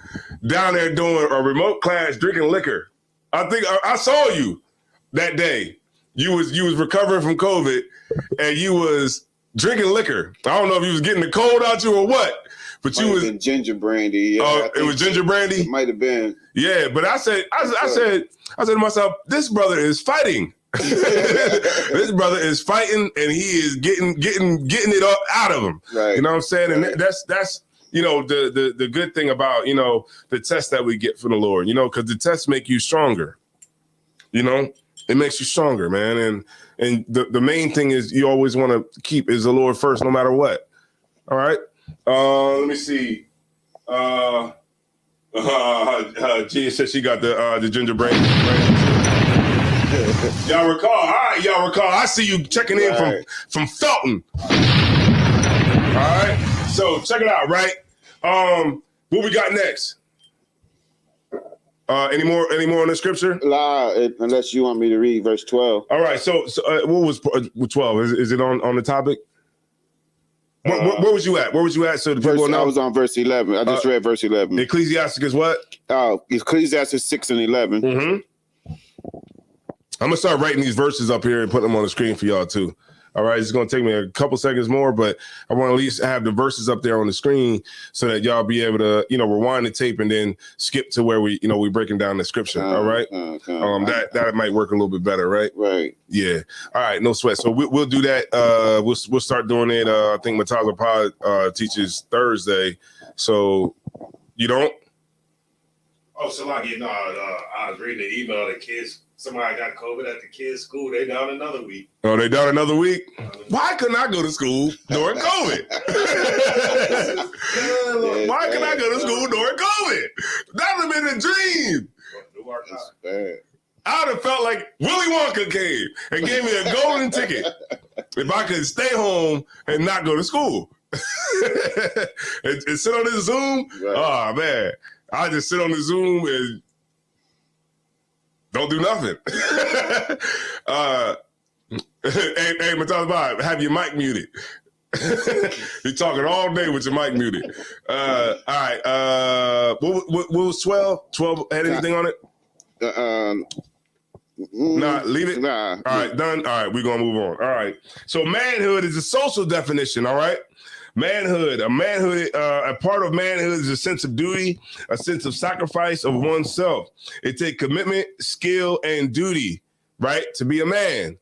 down there doing a remote class drinking liquor. I think I saw you that day. You was recovering from COVID and you was drinking liquor. I don't know if you was getting the cold out you or what, but you was ginger brandy. Yeah, it was ginger brandy. It might have been. Yeah, but I said to myself, this brother is fighting. This brother is fighting, and he is getting it up out of him. Right. You know what I'm saying? And that's the good thing about, the test that we get from the Lord, because the tests make you stronger. It makes you stronger, man. And the main thing is you always want to keep is the Lord first, no matter what. All right. Let me see. Gia said she got the gingerbread. Y'all recall? All right, y'all recall. I see you checking in from Felton. All right. So check it out, right? What we got next? Any more on the scripture? Unless you want me to read verse 12. All right. So what was 12? Is it on the topic? Where was you at? Where was you at? So the people know. I was on verse 11. I just read verse 11. Ecclesiastes what? Ecclesiastes 6 and 11. Mm-hmm. I'm gonna start writing these verses up here and putting them on the screen for y'all too. All right, it's gonna take me a couple seconds more, but I want to at least have the verses up there on the screen so that y'all be able to, rewind the tape and then skip to where we breaking down the scripture. All right, that might work a little bit better, right? Right. Yeah. All right, no sweat. So we'll do that. We'll start doing it. I think Mataza Pod teaches Thursday, so you don't. Oh, so I was reading the email. The kids, somebody got COVID at the kids' school. They down another week. Oh, they down another week? Why couldn't I go to school during COVID? Why couldn't I go to school during COVID? That would have been a dream. That's bad. I would have felt like Willy Wonka came and gave me a golden ticket if I could stay home and not go to school. and sit on this Zoom. Right. Oh, man. I just sit on the Zoom and don't do nothing. Hey, Mataza Bob, have your mic muted. You're talking all day with your mic muted. All right. What was 12? 12 had anything on it? Nah, leave it. Nah. All right, done. All right, we're gonna move on. All right. So manhood is a social definition, all right? Manhood, a part of manhood is a sense of duty, a sense of sacrifice of oneself. It takes commitment, skill, and duty, right, to be a man,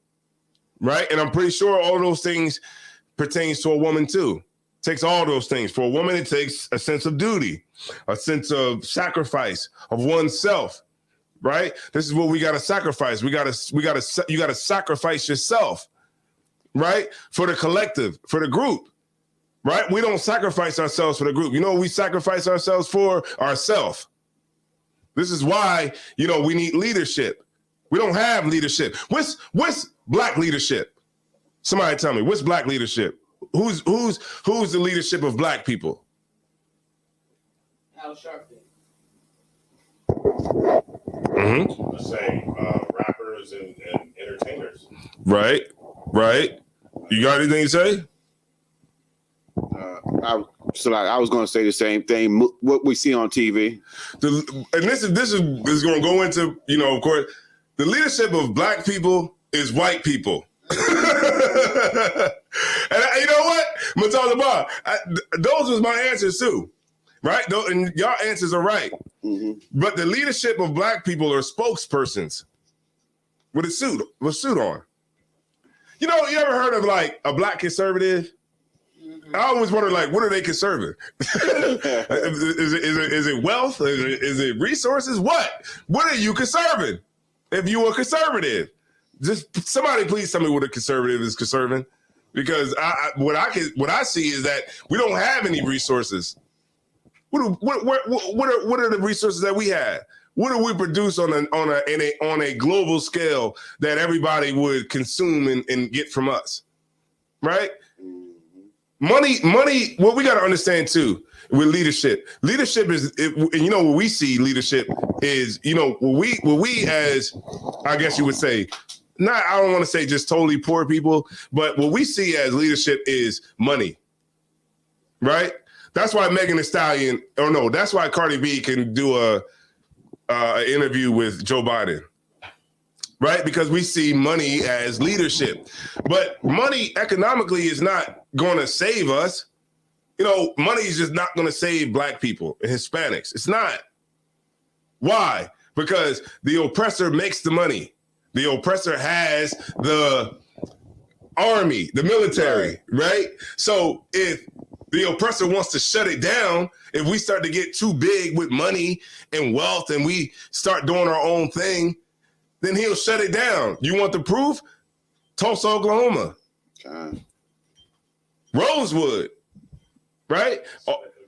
right? And I'm pretty sure all of those things pertains to a woman too. It takes all those things. For a woman, it takes a sense of duty, a sense of sacrifice of oneself, right? This is what we got to sacrifice. You got to sacrifice yourself, right? For the collective, for the group. Right? We don't sacrifice ourselves for the group. You know what we sacrifice ourselves for? Ourselves. This is why, we need leadership. We don't have leadership. What's black leadership? Somebody tell me, what's black leadership? Who's the leadership of black people? Al Sharpton. Mm-hmm. Let's say rappers and entertainers. Right. You got anything to say? I was going to say the same thing. What we see on TV, and this is going to go into of course, the leadership of black people is white people. And you know what, Mataza Bob, those was my answers too, right? And y'all answers are right. Mm-hmm. But the leadership of black people are spokespersons with a suit on. You ever heard of like a black conservative? I always wonder, like, what are they conserving? Is it wealth? Is it resources? What are you conserving? If you were conservative, just somebody please tell me what a conservative is conserving, because what I see is that we don't have any resources. What are the resources that we have? What do we produce on a global scale that everybody would consume and get from us, right? Money, what we got to understand too with leadership is, what we see leadership is, what we as, I guess you would say, I don't want to say just totally poor people, but what we see as leadership is money, right? That's why Megan Thee Stallion, that's why Cardi B can do an interview with Joe Biden. Right? Because we see money as leadership. But money economically is not going to save us. Money is just not going to save black people and Hispanics. It's not. Why? Because the oppressor makes the money. The oppressor has the army, the military, right? So if The oppressor wants to shut it down. If we start to get too big with money and wealth and we start doing our own thing, then he'll shut it down. You want the proof? Tulsa, Oklahoma. Rosewood, right?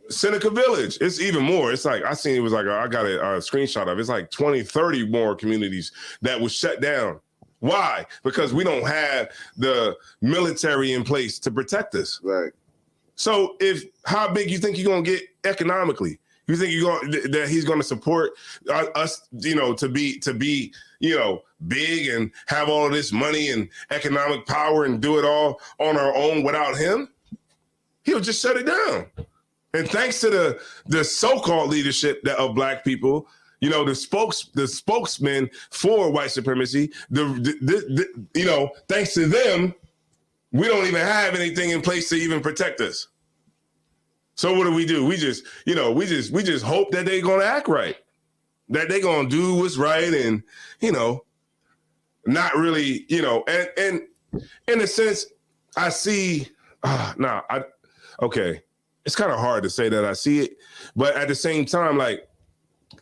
Seneca Village. It's even more. It's like, I seen it was like, I got a screenshot of it. It's like 20, 30 more communities that was shut down. Why? Because we don't have the military in place to protect us. Right. So how big you think you're going to get economically? You think that he's going to support us, to be, big and have all of this money and economic power and do it all on our own without him? He'll just shut it down. And thanks to the so-called leadership of Black people, the spokesmen for white supremacy, thanks to them, we don't even have anything in place to even protect us. So what do? We just hope that they're gonna act right, that they're gonna do what's right, and not really, and in a sense, I see. Okay, it's kind of hard to say that I see it, but at the same time, like,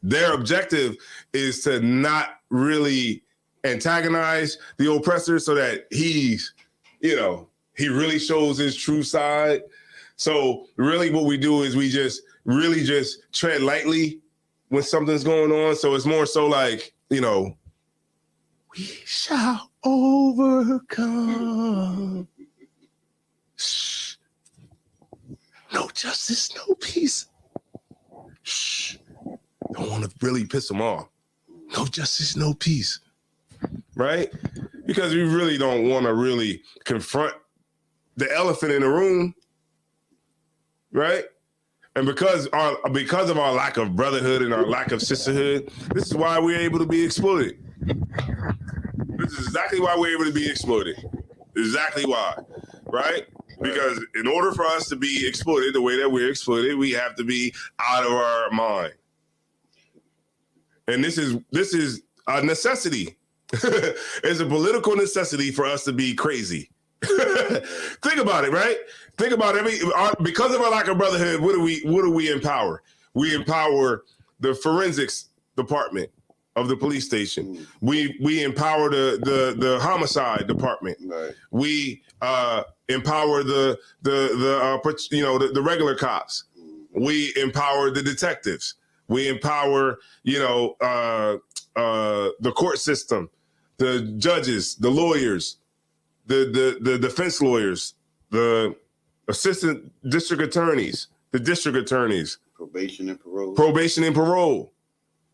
their objective is to not really antagonize the oppressor so that he really shows his true side. So really what we do is we just tread lightly when something's going on. So it's more so like, we shall overcome. Shh. No justice, no peace. Shh. Don't want to really piss them off. No justice, no peace. Right? Because we really don't want to really confront the elephant in the room. Right? And because of our lack of brotherhood and our lack of sisterhood, this is why we're able to be exploited. This is exactly why we're able to be exploited. Exactly why. Right? Because in order for us to be exploited the way that we're exploited, we have to be out of our mind. And this is a necessity. It's a political necessity for us to be crazy. Think about it, right? Think about because of our lack of brotherhood, what do we empower? We empower the forensics department of the police station. We empower the homicide department. Right. We empower the regular cops. We empower the detectives. We empower the court system, the judges, the lawyers, the defense lawyers, the assistant district attorneys, the district attorneys, probation and parole,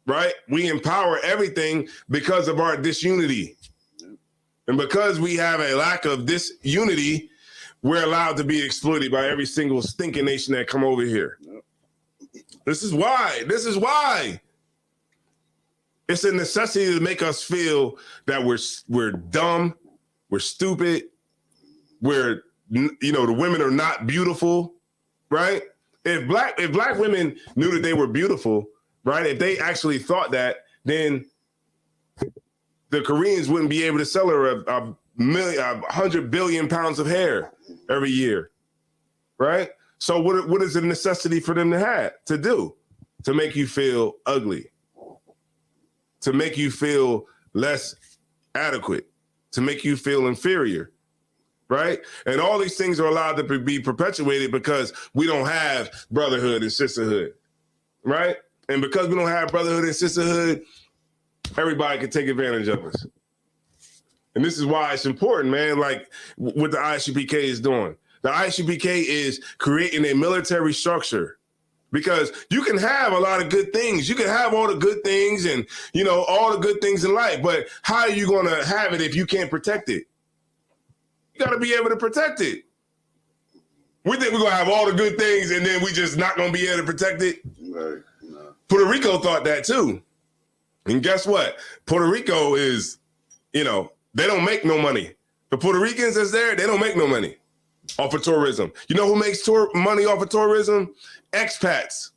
right? We empower everything because of our disunity. Yep. And because we have a lack of disunity, we're allowed to be exploited by every single stinking nation that come over here. Yep. This is why. It's a necessity to make us feel that we're dumb, we're stupid, the women are not beautiful, right? If black women knew that they were beautiful, right? If they actually thought that, then the Koreans wouldn't be able to sell her 100 billion pounds of hair every year, right? So what is the necessity for them to do? To make you feel ugly, to make you feel less adequate, to make you feel inferior, right? And all these things are allowed to be perpetuated because we don't have brotherhood and sisterhood, right? And because we don't have brotherhood and sisterhood, everybody can take advantage of us. And this is why it's important, man, like what the ISUPK is doing. The ISUPK is creating a military structure because you can have a lot of good things. You can have all the good things and, all the good things in life. But how are you going to have it if you can't protect it? You got to be able to protect it. We think we're going to have all the good things and then we just not going to be able to protect it. Right. No. Puerto Rico thought that too. And guess what? Puerto Rico is, they don't make no money. The Puerto Ricans that's there, they don't make no money off of tourism. You know who makes money off of tourism? Expats.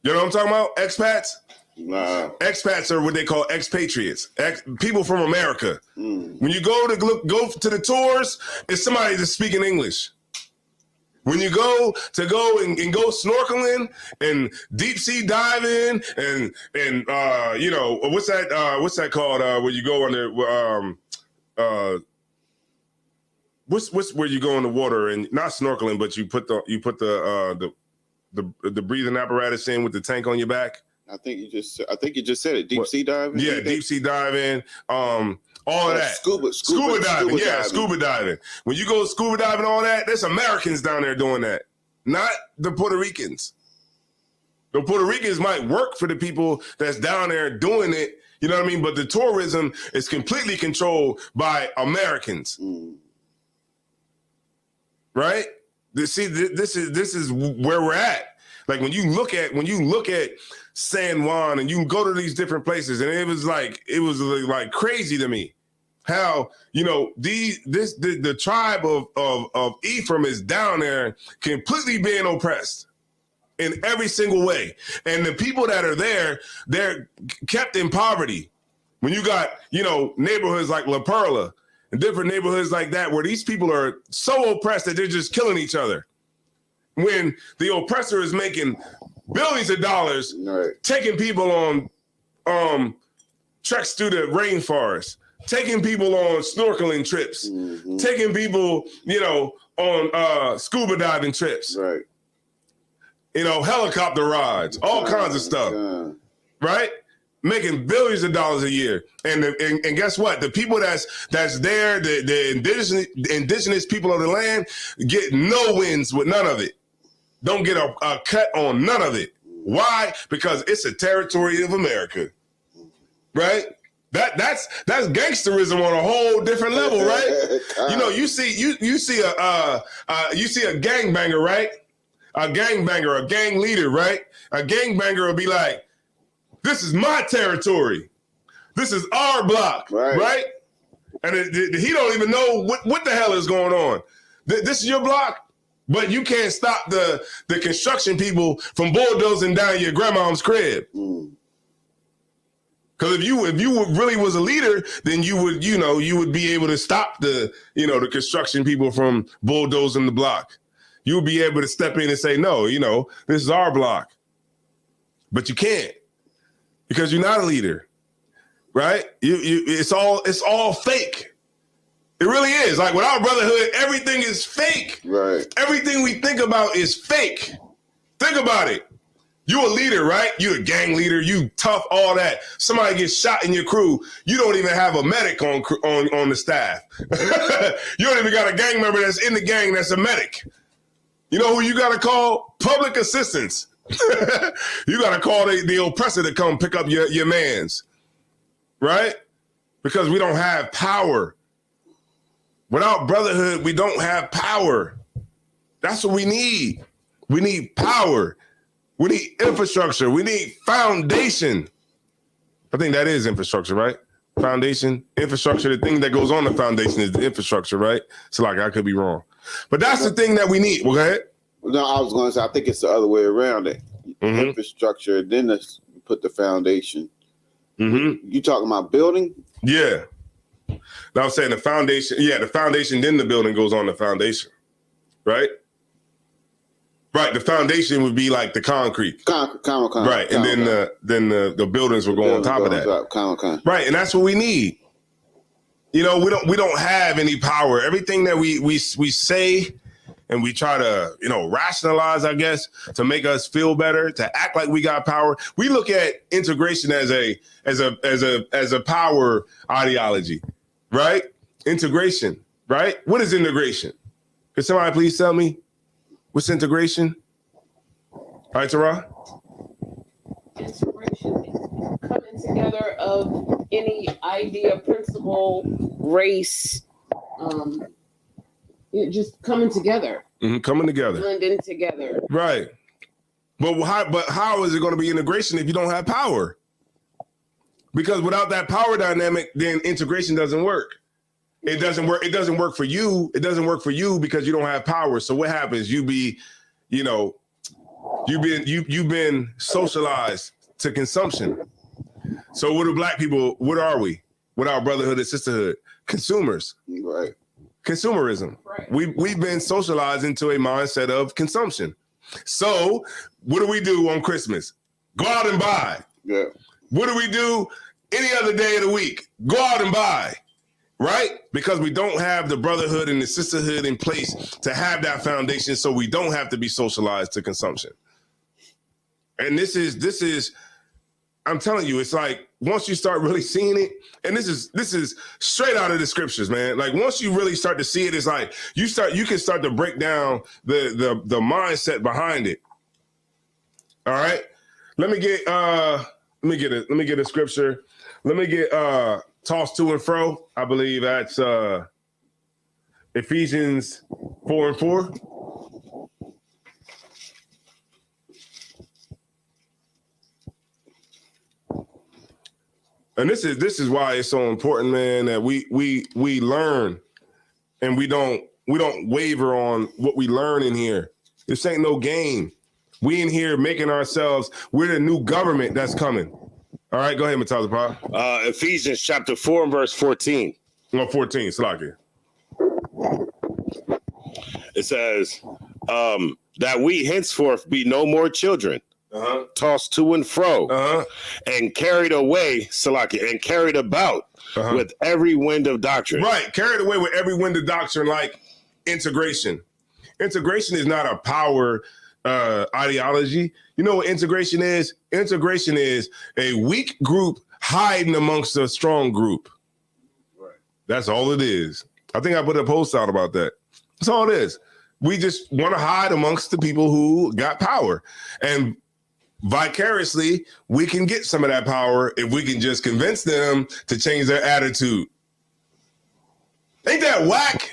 You know what I'm talking about? Expats? Nah. Expats are what they call expatriates. People from America. When you go to the tours, it's somebody that's speaking English. When you go and go snorkeling and deep sea diving and you know, what's that called where you go under what's where you go in the water and not snorkeling, but you put the breathing apparatus in with the tank on your back. I think you just said it. Deep sea diving. Yeah, deep sea diving. All of that. Scuba diving. Yeah, scuba diving. When you go scuba diving, all that, there's Americans down there doing that, not the Puerto Ricans. The Puerto Ricans might work for the people that's down there doing it, you know what I mean? But the tourism is completely controlled by Americans. Right? This is where we're at. Like when you look at San Juan and you go to these different places, and it was like crazy to me how, you know, the tribe of Ephraim is down there completely being oppressed in every single way. And the people that are there, they're kept in poverty. When you got, you know, neighborhoods like La Perla and different neighborhoods like that, where these people are so oppressed that they're just killing each other. When the oppressor is making billions of dollars, right, taking people on treks through the rainforest, taking people on snorkeling trips, taking people, you know, on scuba diving trips, right? You know, helicopter rides, all kinds of stuff, right? Making billions of dollars a year, and guess what? The people that's there, the indigenous people of the land, get no wins with none of it. Don't get a cut on none of it. Why? Because it's a territory of America, right? That's gangsterism on a whole different level, right? You know, you see a gangbanger, right? A gangbanger, a gang leader, right? A gangbanger will be like, "This is my territory. This is our block," right? And he don't even know what the hell is going on. This is your block. But you can't stop the construction people from bulldozing down your grandma's crib. Because if you really was a leader, then you would be able to stop the construction people from bulldozing the block. You would be able to step in and say, "No, this is our block." But you can't, because you're not a leader, right? It's all fake. It really is. Like without brotherhood, everything is fake. Right. Everything we think about is fake. Think about it. You a leader, right? You a gang leader. You tough, all that. Somebody gets shot in your crew. You don't even have a medic on the staff. You don't even got a gang member that's in the gang that's a medic. You know who you got to call? Public assistance. You got to call the oppressor to come pick up your mans, right? Because we don't have power. Without brotherhood, we don't have power. That's what we need. We need power. We need infrastructure. We need foundation. I think that is infrastructure, right? Foundation, infrastructure. The thing that goes on the foundation is the infrastructure, right? So like, I could be wrong. But that's the thing that we need. Well, go ahead. No, I was going to say, I think it's the other way around it. Infrastructure, then let's put the foundation. You talking about building? Yeah. Now I'm saying the foundation, the foundation, then the building goes on the foundation, right? Right, the foundation would be like the concrete. Right, and then the buildings will go on top of that. Right, and that's what we need. You know, we don't have any power. Everything that we say and we try to, rationalize, I guess, to make us feel better, to act like we got power. We look at integration as a power ideology. Right? Integration, right? What is integration? Can somebody please tell me what's integration? All right, Tara? Integration is coming together of any idea, principle, race, just coming together. Coming together. Blending together. Right. But how is it going to be integration if you don't have power? Because without that power dynamic, then integration doesn't work. It doesn't work. It doesn't work for you. It doesn't work for you because you don't have power. So what happens? You've been socialized to consumption. So what are black people? What are we? Without brotherhood and sisterhood? Consumers. Right. Consumerism. Right. We've been socialized into a mindset of consumption. So what do we do on Christmas? Go out and buy. Yeah. What do we do any other day of the week? Go out and buy. Right? Because we don't have the brotherhood and the sisterhood in place to have that foundation, so we don't have to be socialized to consumption. And this is, I'm telling you, it's like once you start really seeing it, and this is straight out of the scriptures, man. Like once you really start to see it, it's like you can start to break down the mindset behind it. All right. Let me get a scripture. Let me get tossed to and fro. I believe that's Ephesians 4:4. And this is why it's so important, man, that we learn and we don't waver on what we learn in here. This ain't no game. We in here making ourselves, we're the new government that's coming. All right, go ahead, Mataza Pa. Ephesians chapter 4 and verse 14. No, 14, Slaki. It says, that we henceforth be no more children, tossed to and fro, and carried away, Salaki, and carried about with every wind of doctrine. Right, carried away with every wind of doctrine, like integration. Integration is not a power ideology. You know what integration is? Integration is a weak group hiding amongst a strong group. Right. That's all it is. I think I put a post out about that. That's all it is. We just want to hide amongst the people who got power. And vicariously, we can get some of that power if we can just convince them to change their attitude. Ain't that whack?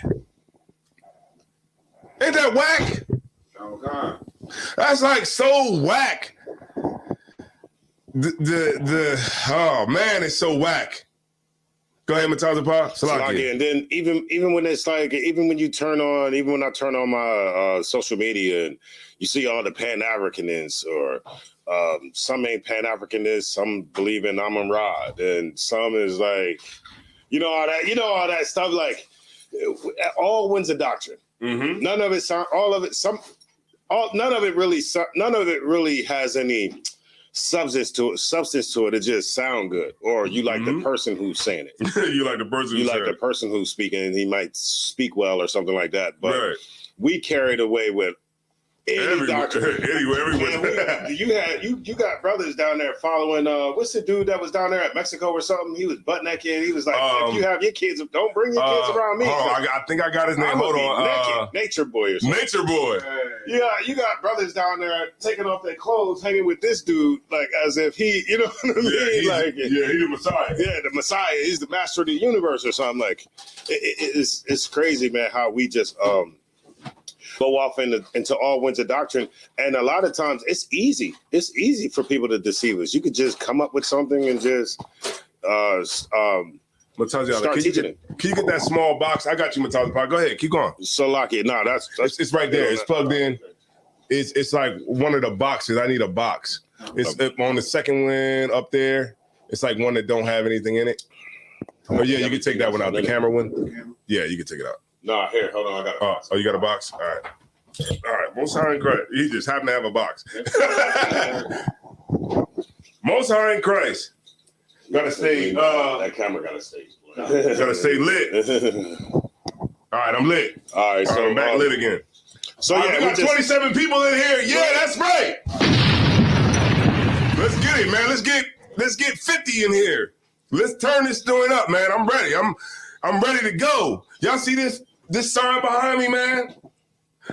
Ain't that whack? Oh, God. That's like so whack. Oh man, it's so whack. Go ahead, Mataza Pa. Salaki. And then even when it's like, even when I turn on my social media and you see all the Pan-Africanists, or some ain't Pan-Africanists, some believe in Amun Ra, and some is like, all that stuff, like all winds of doctrine. Mm-hmm. None of it really has any substance to it. It just sound good, or you like the person who's saying it. You like the person who's speaking, and he might speak well or something like that. But we carried away with any doctrine. Everywhere. You got brothers down there following. What's the dude that was down there at Mexico or something? He was butt naked. He was like, if you have your kids, don't bring your kids around me. I think I got his name. Hold on. Nature Boy or something. Nature Boy. Yeah, you got brothers down there taking off their clothes, hanging with this dude, like as if he, you know what I mean? He's the Messiah. Yeah, the Messiah. He's the master of the universe or something. Like it's crazy, man, how we just go off into all winds of doctrine. And a lot of times it's easy. It's easy for people to deceive us. You could just come up with something and just Mataza, can you get that small box? I got you, Mataza. Go ahead, keep going. So lucky. No, that's it's right there. It's plugged in. It's like one of the boxes. I need a box. It's on the second one up there. It's like one that don't have anything in it. Oh yeah, you can take that one out. The camera one. Yeah, you can take it out. No, here, hold on. I got a box. Oh, you got a box? All right. Most High in Christ. He just happened to have a box. Most High in Christ. Gotta stay. That camera gotta stay. Gotta stay lit. All right, I'm lit. All right, so I'm back lit again. So yeah, we got 27 people in here. Yeah, that's right. Let's get it, man. Let's get 50 in here. Let's turn this joint up, man. I'm ready. I'm ready to go. Y'all see this sign behind me, man?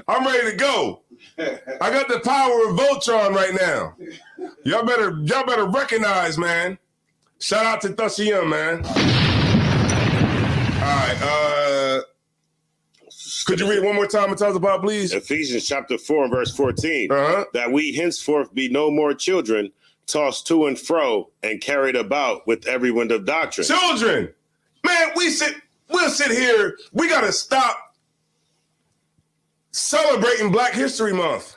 I'm ready to go. I got the power of Voltron right now. Y'all better recognize, man. Shout out to Thashiyam, man. All right. Could you read one more time and tell us about, please? Ephesians chapter 4 and verse 14. That we henceforth be no more children, tossed to and fro and carried about with every wind of doctrine. Children, man, we'll sit here. We got to stop celebrating Black History Month.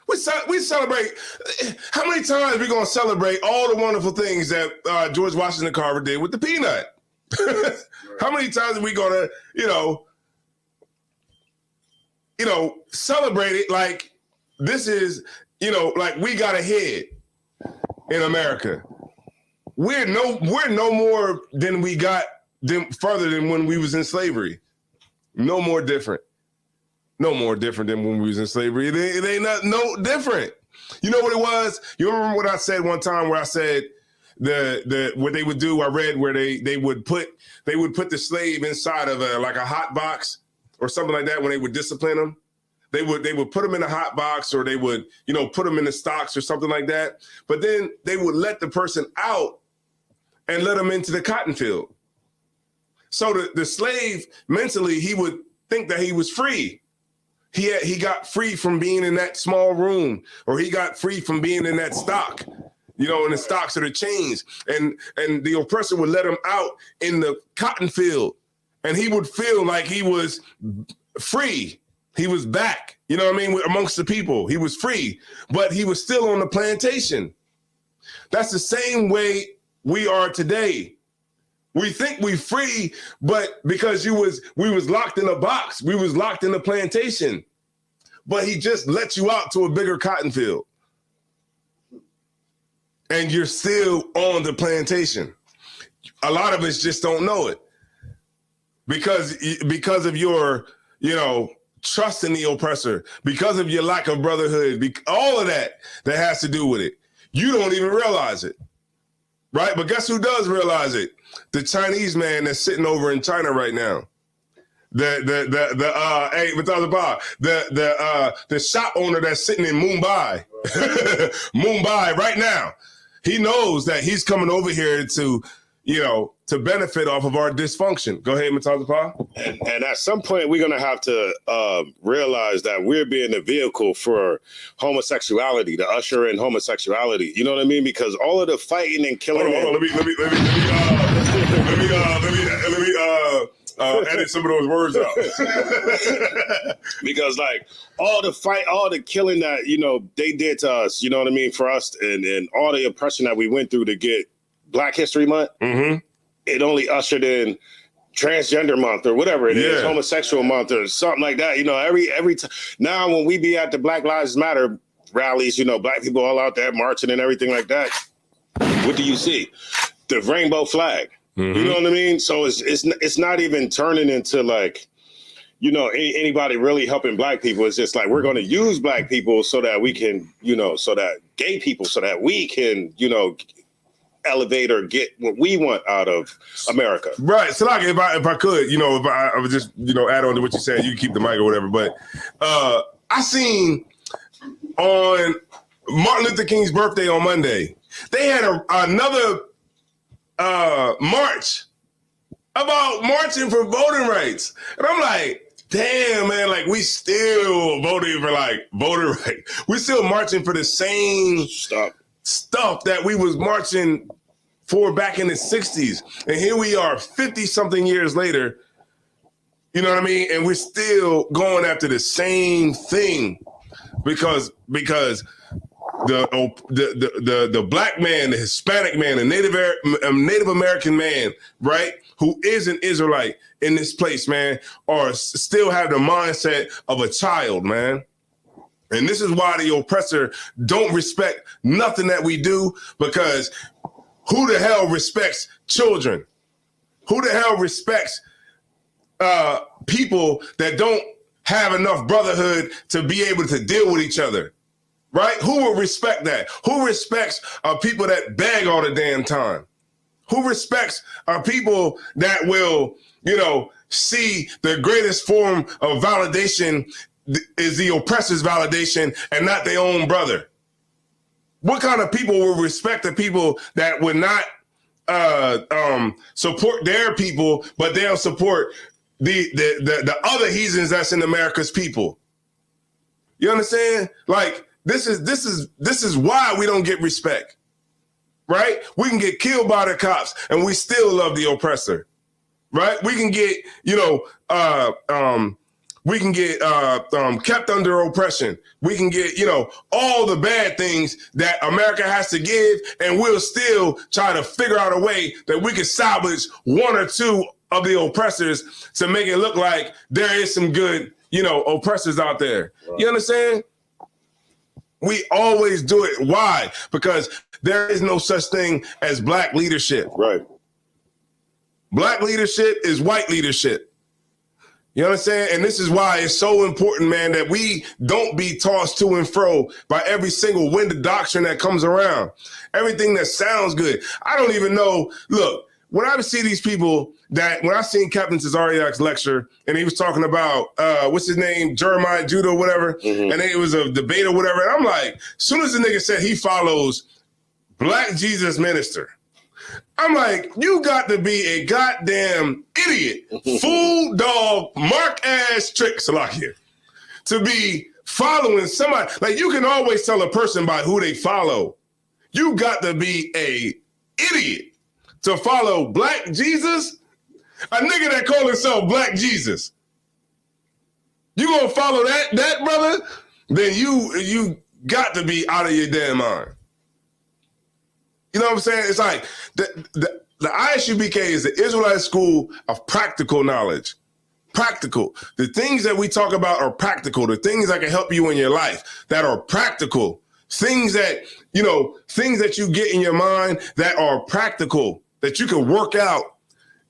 We celebrate. How many times we going to celebrate all the wonderful things that George Washington Carver did with the peanut? How many times are we gonna, celebrate it like this is, like we got ahead in America. We're no more than we got further than when we was in slavery. No more different. No more different than when we was in slavery. It ain't no different. You know what it was? You remember what I said one time where I said what they would do, I read where they would put the slave inside of like a hot box or something like that when they would discipline them. They would put them in a hot box, or they would, put them in the stocks or something like that. But then they would let the person out and let them into the cotton field. So the slave mentally, he would think that he was free. He got free from being in that small room, or he got free from being in that stock, and the stocks are the chains. And the oppressor would let him out in the cotton field, and he would feel like he was free. He was back, amongst the people. He was free, but he was still on the plantation. That's the same way we are today. We think we free, but because we was locked in a box, we was locked in a plantation, but he just let you out to a bigger cotton field. And you're still on the plantation. A lot of us just don't know it because of your, trust in the oppressor, because of your lack of brotherhood, all of that has to do with it. You don't even realize it, right? But guess who does realize it? The Chinese man that's sitting over in China right now. The shop owner that's sitting in Mumbai, Mumbai right now. He knows that he's coming over here to benefit off of our dysfunction. Go ahead, Mataza. And at some point, we're going to have to realize that we're being a vehicle for homosexuality, to usher in homosexuality. You know what I mean? Because all of the fighting and killing. Hold on. Let me edit some of those words out. Because all the fight, all the killing that, they did to us, you know what I mean? For us and all the oppression that we went through to get Black History Month. Mm-hmm. It only ushered in Transgender Month or whatever it is, Homosexual Month or something like that. Every time now when we be at the Black Lives Matter rallies, Black people all out there marching and everything like that. What do you see? The rainbow flag. Mm-hmm. You know what I mean? So it's not even turning into anybody really helping Black people. It's just we're going to use Black people so that we can, so that gay people, so that we can, elevate or get what we want out of America. Right. So if I could, if I would just, add on to what you said, you can keep the mic or whatever. But I seen on Martin Luther King's birthday on Monday, they had another march about marching for voting rights. And I'm like, damn, man, we still voting for voter rights. We're still marching for the same stuff that we was marching for back in the 60s. And here we are 50 something years later, you know what I mean? And we're still going after the same thing because the Black man, the Hispanic man, the Native American man, right, who is an Israelite in this place, man, or still have the mindset of a child, man. And this is why the oppressor don't respect nothing that we do, because who the hell respects children? Who the hell respects people that don't have enough brotherhood to be able to deal with each other? Right? Who will respect that? Who respects people that beg all the damn time? Who respects people that will, see the greatest form of validation is the oppressor's validation and not their own brother? What kind of people will respect the people that would not support their people, but they'll support the other heathens that's in America's people? You understand? This is why we don't get respect, right? We can get killed by the cops and we still love the oppressor, right? We can get, We can get kept under oppression. We can get, all the bad things that America has to give, and we'll still try to figure out a way that we can salvage one or two of the oppressors to make it look like there is some good, oppressors out there. Right. You understand? We always do it. Why? Because there is no such thing as black leadership. Right. Black leadership is white leadership. You understand? And this is why it's so important, man, that we don't be tossed to and fro by every single wind of doctrine that comes around. Everything that sounds good. I don't even know. Look, when I see these people when I seen Captain Cesariak's lecture and he was talking about, what's his name, Jeremiah Judah or whatever, and it was a debate or whatever. And I'm like, as soon as the nigga said he follows Black Jesus Minister, I'm like, you got to be a goddamn idiot, fool, dog, mark ass trick, Salakia, to be following somebody. Like, you can always tell a person by who they follow. You got to be a idiot to follow Black Jesus, a nigga that call himself Black Jesus. You gonna follow that brother? Then you got to be out of your damn mind. You know what I'm saying? It's like the ISUPK is the Israelite School of Practical Knowledge. Practical. The things that we talk about are practical. The things that can help you in your life that are practical. Things that, things that you get in your mind that are practical, that you can work out,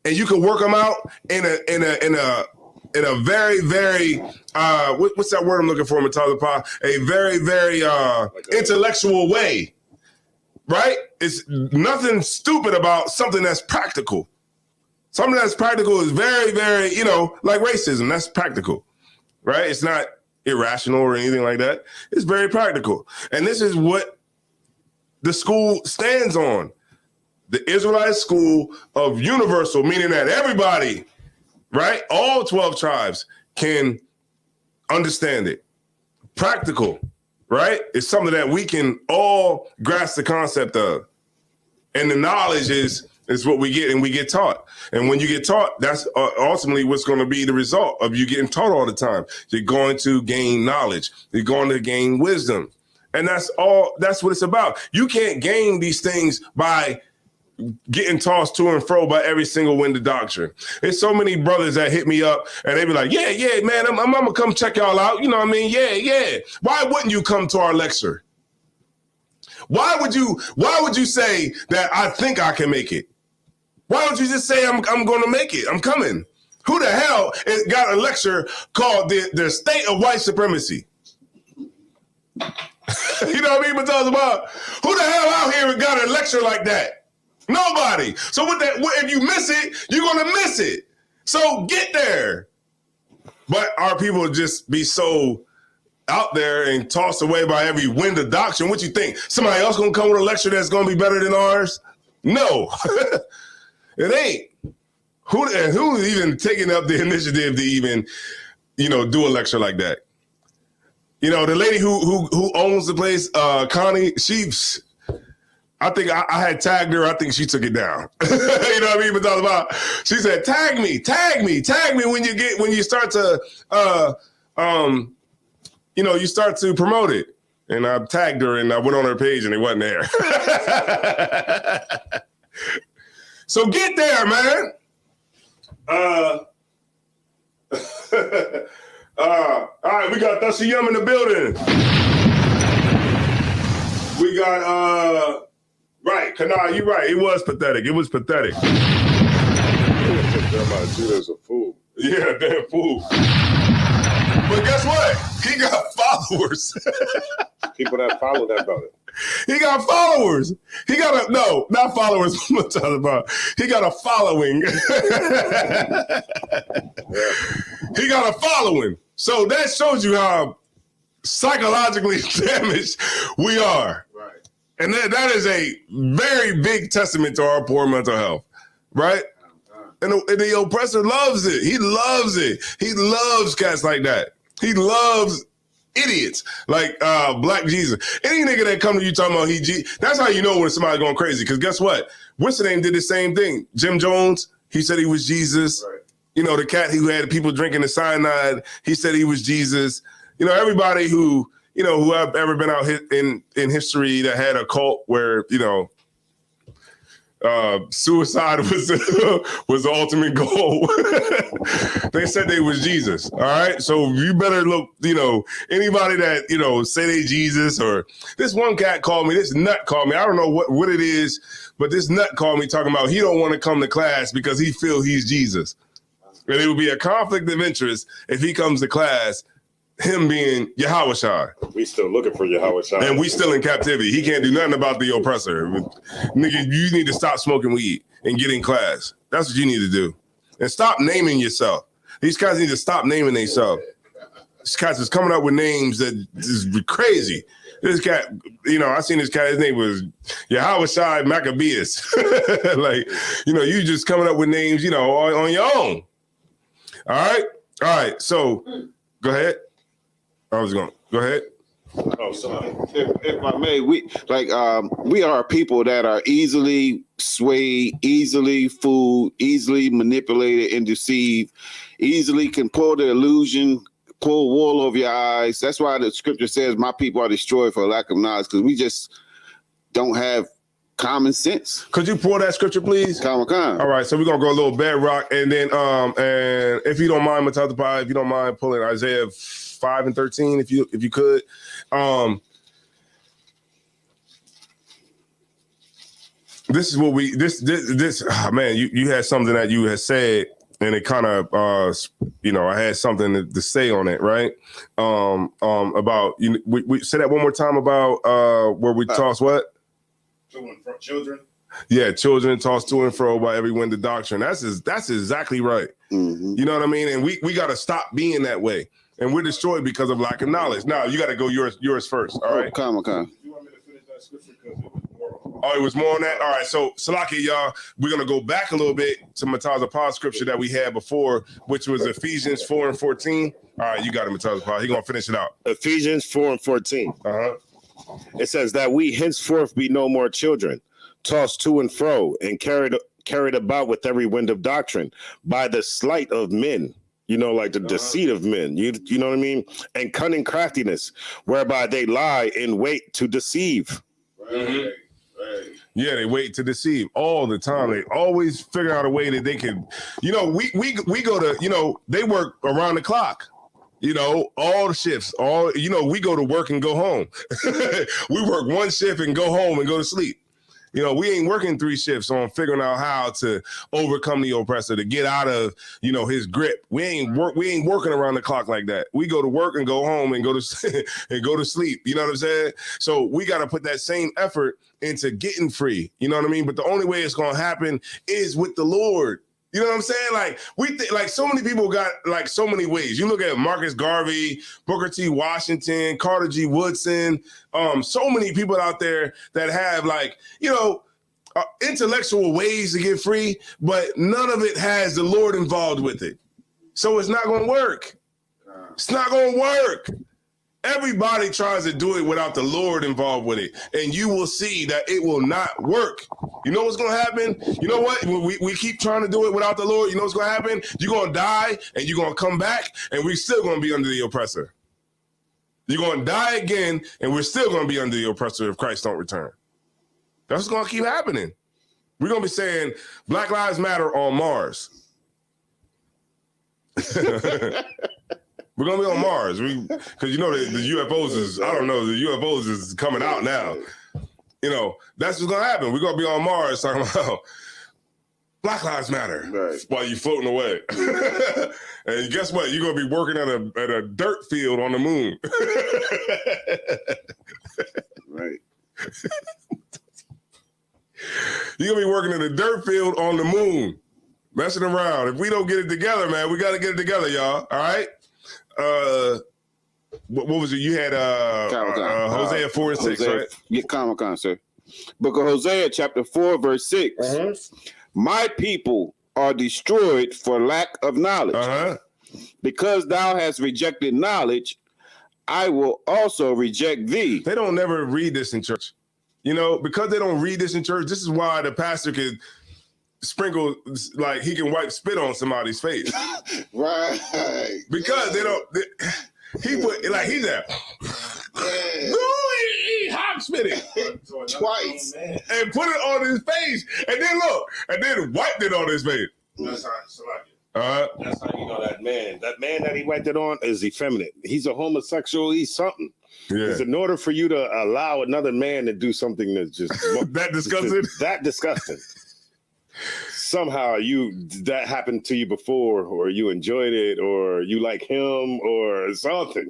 and you can work them out in a very, very what's that word I'm looking for, Matazapa? A very, very intellectual way. Right? It's nothing stupid about something that's practical. Something that's practical is very, very, like racism. That's practical, right? It's not irrational or anything like that. It's very practical. And this is what the school stands on. The Israelite School of Universal, meaning that everybody, right? All 12 tribes can understand it. Practical. Right? It's something that we can all grasp the concept of. And the knowledge is what we get, and we get taught. And when you get taught, that's ultimately what's going to be the result of you getting taught all the time. You're going to gain knowledge. You're going to gain wisdom. And that's what it's about. You can't gain these things by getting tossed to and fro by every single wind of doctrine. There's so many brothers that hit me up and they be like, yeah, man, I'm gonna come check y'all out. You know what I mean? Yeah. Why wouldn't you come to our lecture? Why would you say that I think I can make it? Why don't you just say I'm gonna make it? I'm coming. Who the hell got a lecture called the State of White Supremacy? You know what I mean? But talking about who the hell out here got a lecture like that? Nobody. So if you miss it, you're going to miss it. So get there. But our people just be so out there and tossed away by every wind of doctrine. What you think? Somebody else going to come with a lecture that's going to be better than ours? No. It ain't. Who's even taking up the initiative to even, do a lecture like that? The lady who owns the place, Connie, I think I had tagged her. I think she took it down. You know what I mean? But talking about, she said, tag me when you start to, you start to promote it. And I tagged her and I went on her page and it wasn't there. So get there, man. All right, we got Thushy Yum in the building. We got, right, Kanai, you're right. It was pathetic. It was pathetic. Judah's a fool. Yeah, damn fool. But guess what? He got followers. People that follow that brother. He got followers. He got not followers. I'm talking about. He got a following. He got a following. So that shows you how psychologically damaged we are. Right. And that is a very big testament to our poor mental health, right? And the oppressor loves it. He loves it. He loves cats like that. He loves idiots like Black Jesus. Any nigga that come to you talking about that's how you know when somebody's going crazy. Because guess what? What's the name did the same thing. Jim Jones, he said he was Jesus. Right. You know, the cat who had people drinking the cyanide, he said he was Jesus. You know, everybody who, you know, who have ever been out in history that had a cult where, you know, suicide was was the ultimate goal. They said they was Jesus. All right. So you better look, you know, anybody that, you know, say they Jesus, or this one cat called me, this nut called me. I don't know what it is, but this nut called me talking about he don't want to come to class because he feel he's Jesus. And it would be a conflict of interest if he comes to class, him being Yahweh Shai. We still looking for Yahweh Shai. And we still in captivity. He can't do nothing about the oppressor. Nigga, you need to stop smoking weed and get in class. That's what you need to do. And stop naming yourself. These guys need to stop naming themselves. These guys is coming up with names that is crazy. This cat, you know, I seen this cat, his name was Yahweh Shai Maccabeus. Like, you know, you just coming up with names, you know, on your own. All right. So go ahead. I was going. Go ahead. Oh, sorry. If I may, we are people that are easily swayed, easily fooled, easily manipulated and deceived, easily can pull the illusion, pull wool over your eyes. That's why the scripture says, "My people are destroyed for lack of knowledge," because we just don't have common sense. Could you pull that scripture, please? Come. All right, so we're gonna go a little bedrock, and then and if you don't mind, Matata, if you don't mind pulling Isaiah 5 and 13, if you could. This is what we this man, you had something that you had said, and it kind of you know, I had something to say on it, right? About, you know, we say that one more time about where we toss what? Children. Yeah, children tossed to and fro by every wind of doctrine. That's exactly right. Mm-hmm. You know what I mean? And we got to stop being that way. And we're destroyed because of lack of knowledge. Now you got to go yours first. All right. Come. You want me to finish that scripture because it was more. Oh, it was more on that. All right. So Salaki, y'all, we're gonna go back a little bit to Mataza Pa's scripture that we had before, which was Ephesians 4 and 14. All right, you got it, Mataza Pa. He gonna finish it out. Ephesians 4 and 14. It says that we henceforth be no more children, tossed to and fro and carried about with every wind of doctrine by the sleight of men, you know, like the deceit of men, you know what I mean? And cunning craftiness, whereby they lie in wait to deceive. Right. Yeah, they wait to deceive all the time. They always figure out a way that they can, you know, we go to, you know, they work around the clock. You know, all the shifts, you know, we go to work and go home. We work one shift and go home and go to sleep. You know, we ain't working 3 shifts on figuring out how to overcome the oppressor, to get out of, you know, his grip. We ain't working around the clock like that. We go to work and go home and go to and go to sleep. You know what I'm saying? So we got to put that same effort into getting free. You know what I mean? But the only way it's going to happen is with the Lord. You know what I'm saying? Like, like so many people got like so many ways. You look at Marcus Garvey, Booker T. Washington, Carter G. Woodson, so many people out there that have, like, you know, intellectual ways to get free, but none of it has the Lord involved with it. So it's not going to work. It's not going to work. Everybody tries to do it without the Lord involved with it, and you will see that it will not work. You know what's going to happen? You know what? We keep trying to do it without the Lord. You know what's going to happen? You're going to die, and you're going to come back, and we're still going to be under the oppressor. You're going to die again, and we're still going to be under the oppressor if Christ don't return. That's what's going to keep happening. We're going to be saying Black Lives Matter on Mars. We're gonna be on Mars. Because you know the UFOs is, I don't know, the UFOs is coming out now. You know, that's what's gonna happen. We're gonna be on Mars talking about Black Lives Matter, right, while you're floating away. And guess what? You're gonna be working at a dirt field on the moon. Right. You're gonna be working in a dirt field on the moon, messing around. If we don't get it together, man, we gotta get it together, y'all. All right. What was it? You had Hosea 4 and 6, right? Yeah, Comic-Con, sir. Book of Hosea, chapter 4, verse 6. My people are destroyed for lack of knowledge. Because thou hast rejected knowledge, I will also reject thee. They don't never read this in church. You know, because they don't read this in church, this is why the pastor could sprinkle, like he can wipe spit on somebody's face. Right. Because they don't. He put like he's at. No, he hot spitting Twice. and put it on his face, and then look, and then wiped it on his face. That's how Salaki. That's how you know that man. That man that he wiped it on is effeminate. He's a homosexual. He's something. Yeah. It's in order for you to allow another man to do something that's just that disgusting. That disgusting. Somehow that happened to you before, or you enjoyed it, or you like him, or something.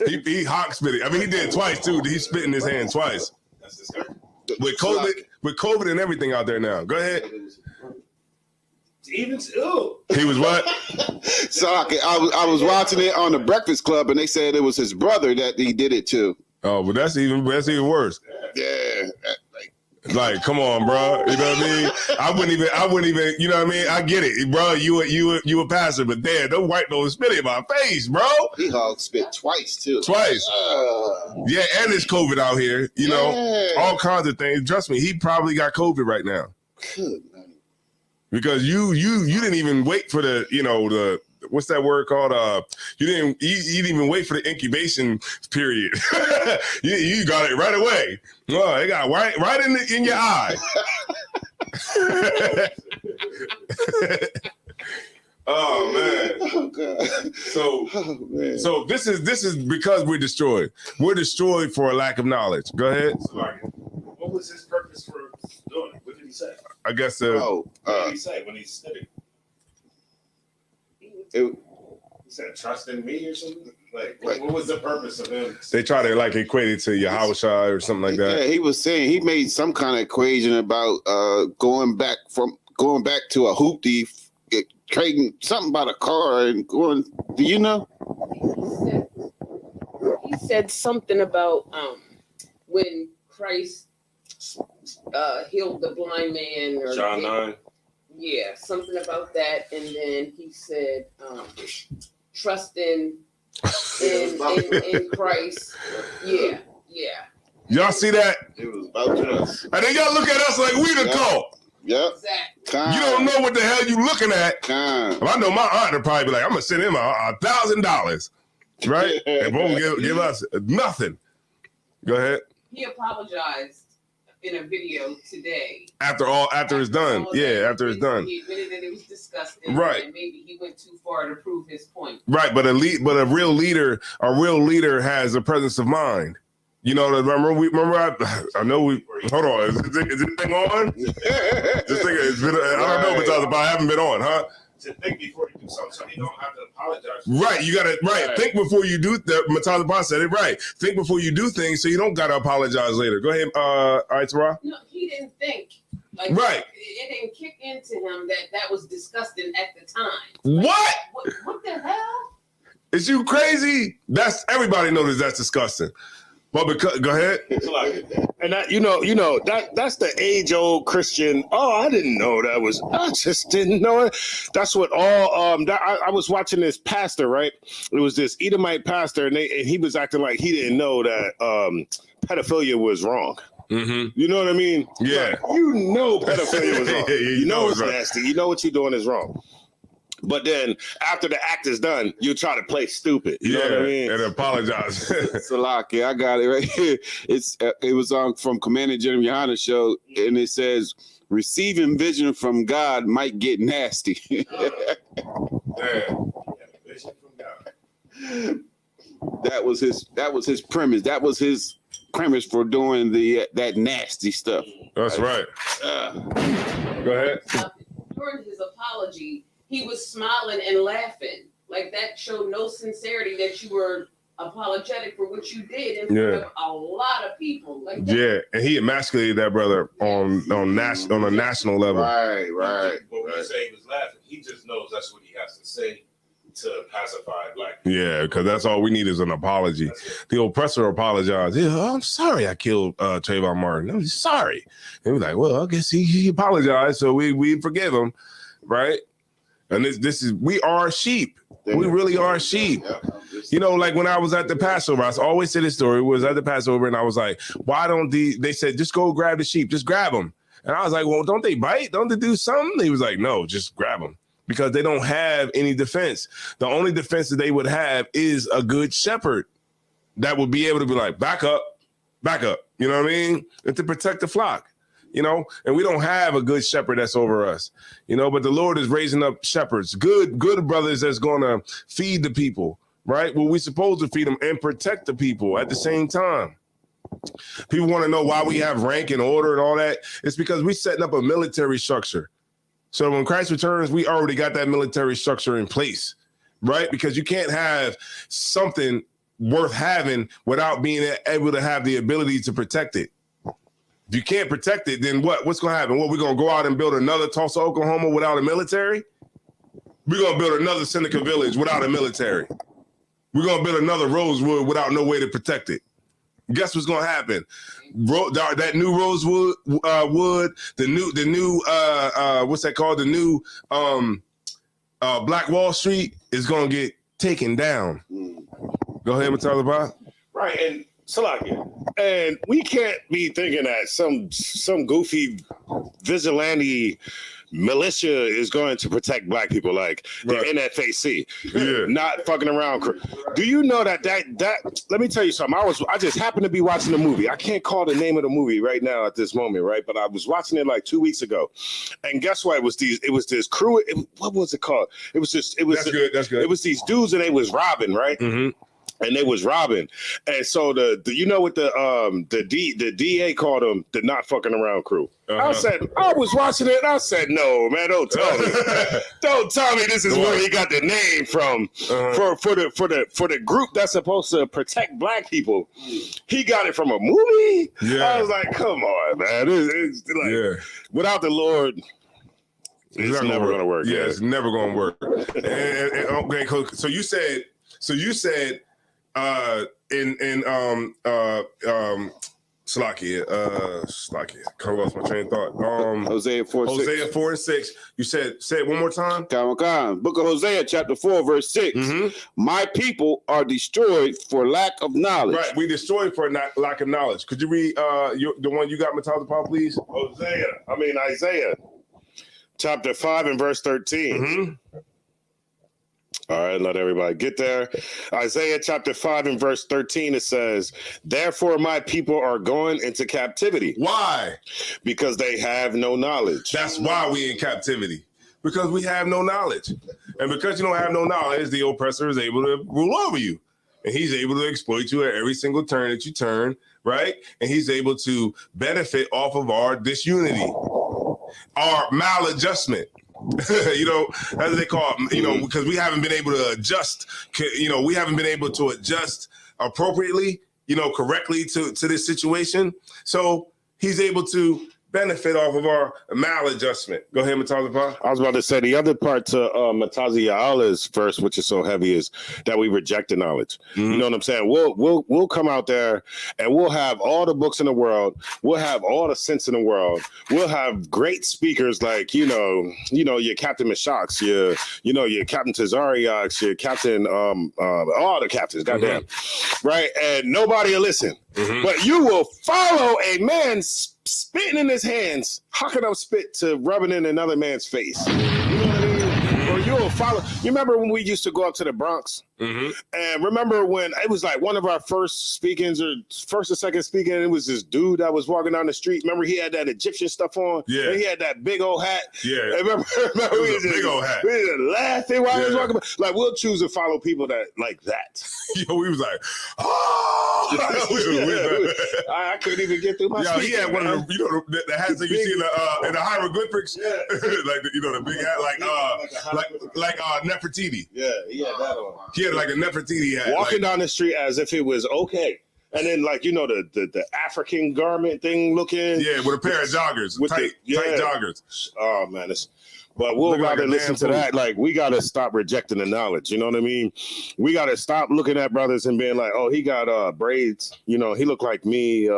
he hawk spitting. I mean, he did it twice too. He spit in his hand twice. That's disgusting. With COVID and everything out there now. Go ahead. Even still, he was what? So I was watching it on the Breakfast Club, and they said it was his brother that he did it to. Oh, but that's even worse. Yeah. Like, come on, bro. You know what I mean? I wouldn't even. You know what I mean? I get it, bro. You a pastor, but damn, don't wipe no spit in my face, bro. He hog spit twice too. Twice. Yeah, and it's COVID out here. You know, all kinds of things. Trust me, he probably got COVID right now. Good. Because you didn't even wait for the what's that word called? You didn't even wait for the incubation period. you got it right away. Oh, it got right in your eye. Oh man. Oh God. So this is because we're destroyed. We're destroyed for a lack of knowledge. Go ahead. What was his purpose for doing it? What did he say? I guess what did he say when he said it? He said, "Trust in me" or something. Like, what was the purpose of him? They try to like equate it to Yahushua or something like that. Yeah, he was saying he made some kind of equation about going back to a hoopty, trading something about a car and going. Do you know? He said something about when Christ healed the blind man, or John 9. Yeah, something about that, and then he said, "Trust in Christ." Yeah. Y'all see that? It was about trust. And then y'all look at us like we the cult. Yep. Exactly. You don't know what the hell you looking at. If I know my aunt would probably be like, I'm gonna send him $1,000, right? And won't give us nothing. Go ahead. He apologized in a video today. After it's done. After it's done. He admitted that it was disgusting. Right. And maybe he went too far to prove his point. Right, but a real leader has a presence of mind. You know, I know we hold on. Is this thing on? This thing has been, I don't know, but I haven't been on, huh? To think before you do something, so you don't have to apologize. Right, you gotta think before you do. Mataz Boss said it right. Think before you do things, so you don't gotta apologize later. Go ahead, all right, Tara. No, he didn't think. Like, right. It didn't kick into him that was disgusting at the time. What? What the hell? Is you crazy? Everybody knows that's disgusting. Well, go ahead. And that's the age-old Christian. Oh, I didn't know that was. I just didn't know it. That's what all. I was watching this pastor, right? It was this Edomite pastor, and he was acting like he didn't know that pedophilia was wrong. Mm-hmm. You know what I mean? Yeah. Like, pedophilia was wrong. You know it's nasty. You know what you're doing is wrong. But then after the act is done, you try to play stupid. You know what I mean? And apologize. Salaki, I got it right here. It was on from Commander General Yohana's show, and it says, "Receiving vision from God might get nasty." Vision from God. That was his premise. That was his premise for doing that nasty stuff. That's right. Go ahead. During his apology, he was smiling and laughing. Like, that showed no sincerity that you were apologetic for what you did in front of a lot of people. Like that. Yeah, and he emasculated that brother on a national level. Right. But when you say he was laughing, he just knows that's what he has to say to pacify black people. Yeah, because that's all we need is an apology. The oppressor apologized. Yeah, I'm sorry I killed Trayvon Martin. I'm sorry. And we're like, well, I guess he apologized, so we forgive him, right? And this is, we are sheep. We really are sheep. You know, like when I was at the Passover, I always say this story, was at the Passover, and I was like, why don't they said, just go grab the sheep, just grab them. And I was like, well, don't they bite? Don't they do something? He was like, no, just grab them because they don't have any defense. The only defense that they would have is a good shepherd that would be able to be like, back up. You know what I mean? And to protect the flock, you know, and we don't have a good shepherd that's over us, you know, but the Lord is raising up shepherds, good brothers that's going to feed the people, right? Well, we're supposed to feed them and protect the people at the same time. People want to know why we have rank and order and all that. It's because we're setting up a military structure. So when Christ returns, we already got that military structure in place, right? Because you can't have something worth having without being able to have the ability to protect it. If you can't protect it, then what's going to happen? What, we're going to go out and build another Tulsa, Oklahoma without a military? We're going to build another Seneca Village without a military. We're going to build another Rosewood without no way to protect it. Guess what's going to happen? That new Rosewood, the new what's that called? The new Black Wall Street is going to get taken down. Go ahead, Matalaba. Right, and Salakia, and we can't be thinking that some goofy vigilante militia is going to protect black people like the NFAC. Yeah. Not fucking around. Do you know that let me tell you something. I just happened to be watching the movie. I can't call the name of the movie right now at this moment, right? But I was watching it like 2 weeks ago. And guess what? It was this crew. What was it called? That's good. It was these dudes and they was robbing, right? Mm-hmm. And they was robbing, and so the you know what the DA called them the not fucking around crew. I was watching it. And I said, no, man, don't tell me, don't tell me this is where he got the name from for the group that's supposed to protect black people. He got it from a movie. Yeah. I was like, come on, man, it's like without the Lord. It's never going to work. Yeah, it's never going to work. and okay, so you said. Slakia, I lost my train of thought. Hosea 4:6. You say it one more time. Book of Hosea, chapter 4, verse 6. Mm-hmm. My people are destroyed for lack of knowledge. Right, we destroyed for lack of knowledge. Could you read the one you got, Matalaba, please? Isaiah, chapter 5 and verse 13. Mm-hmm. All right, let everybody get there. Isaiah chapter 5 and verse 13, it says, therefore my people are going into captivity. Why? Because they have no knowledge. That's why we in captivity. Because we have no knowledge. And because you don't have no knowledge, the oppressor is able to rule over you. And he's able to exploit you at every single turn that you turn, right? And he's able to benefit off of our disunity, our maladjustment. You know, as they call it, you know, because we haven't been able to adjust, you know, we haven't been able to adjust appropriately, you know, correctly to this situation. So he's able to benefit off of our maladjustment. Go ahead, Matalaba. I was about to say the other part to Mataziah's verse, which is so heavy, is that we reject the knowledge. Mm-hmm. You know what I'm saying? We'll come out there and we'll have all the books in the world. We'll have all the sense in the world. We'll have great speakers like you know your Captain Meshax, your Captain Tazariax, your Captain all the captains, goddamn, right? And nobody will listen. Mm-hmm. But you will follow a man spitting in his hands, hocking up spit to rubbing in another man's face. You know what I mean? Or you will follow. You remember when we used to go up to the Bronx? Mm-hmm. And remember when it was like one of our first speakings or first or second speaking, it was this dude that was walking down the street. Remember he had that Egyptian stuff on? Yeah. And he had that big old hat. Yeah. And remember we was big old hat. We was laughing while he was walking by. Like we'll choose to follow people that like that. Yo, we was like, oh! I couldn't even get through my speech. He had one of the, the hats that you see in the hieroglyphics. Yeah. Like the big hat, like Nefertiti. Yeah, he had that on. He had like a Nefertiti hat. Walking down the street as if it was okay. And then like, the African garment thing looking. Yeah, with a pair of joggers, tight joggers. Oh, man, but we'll gotta listen to that. Like, we gotta stop rejecting the knowledge. You know what I mean? We gotta stop looking at brothers and being like, oh, he got braids. You know, he looked like me.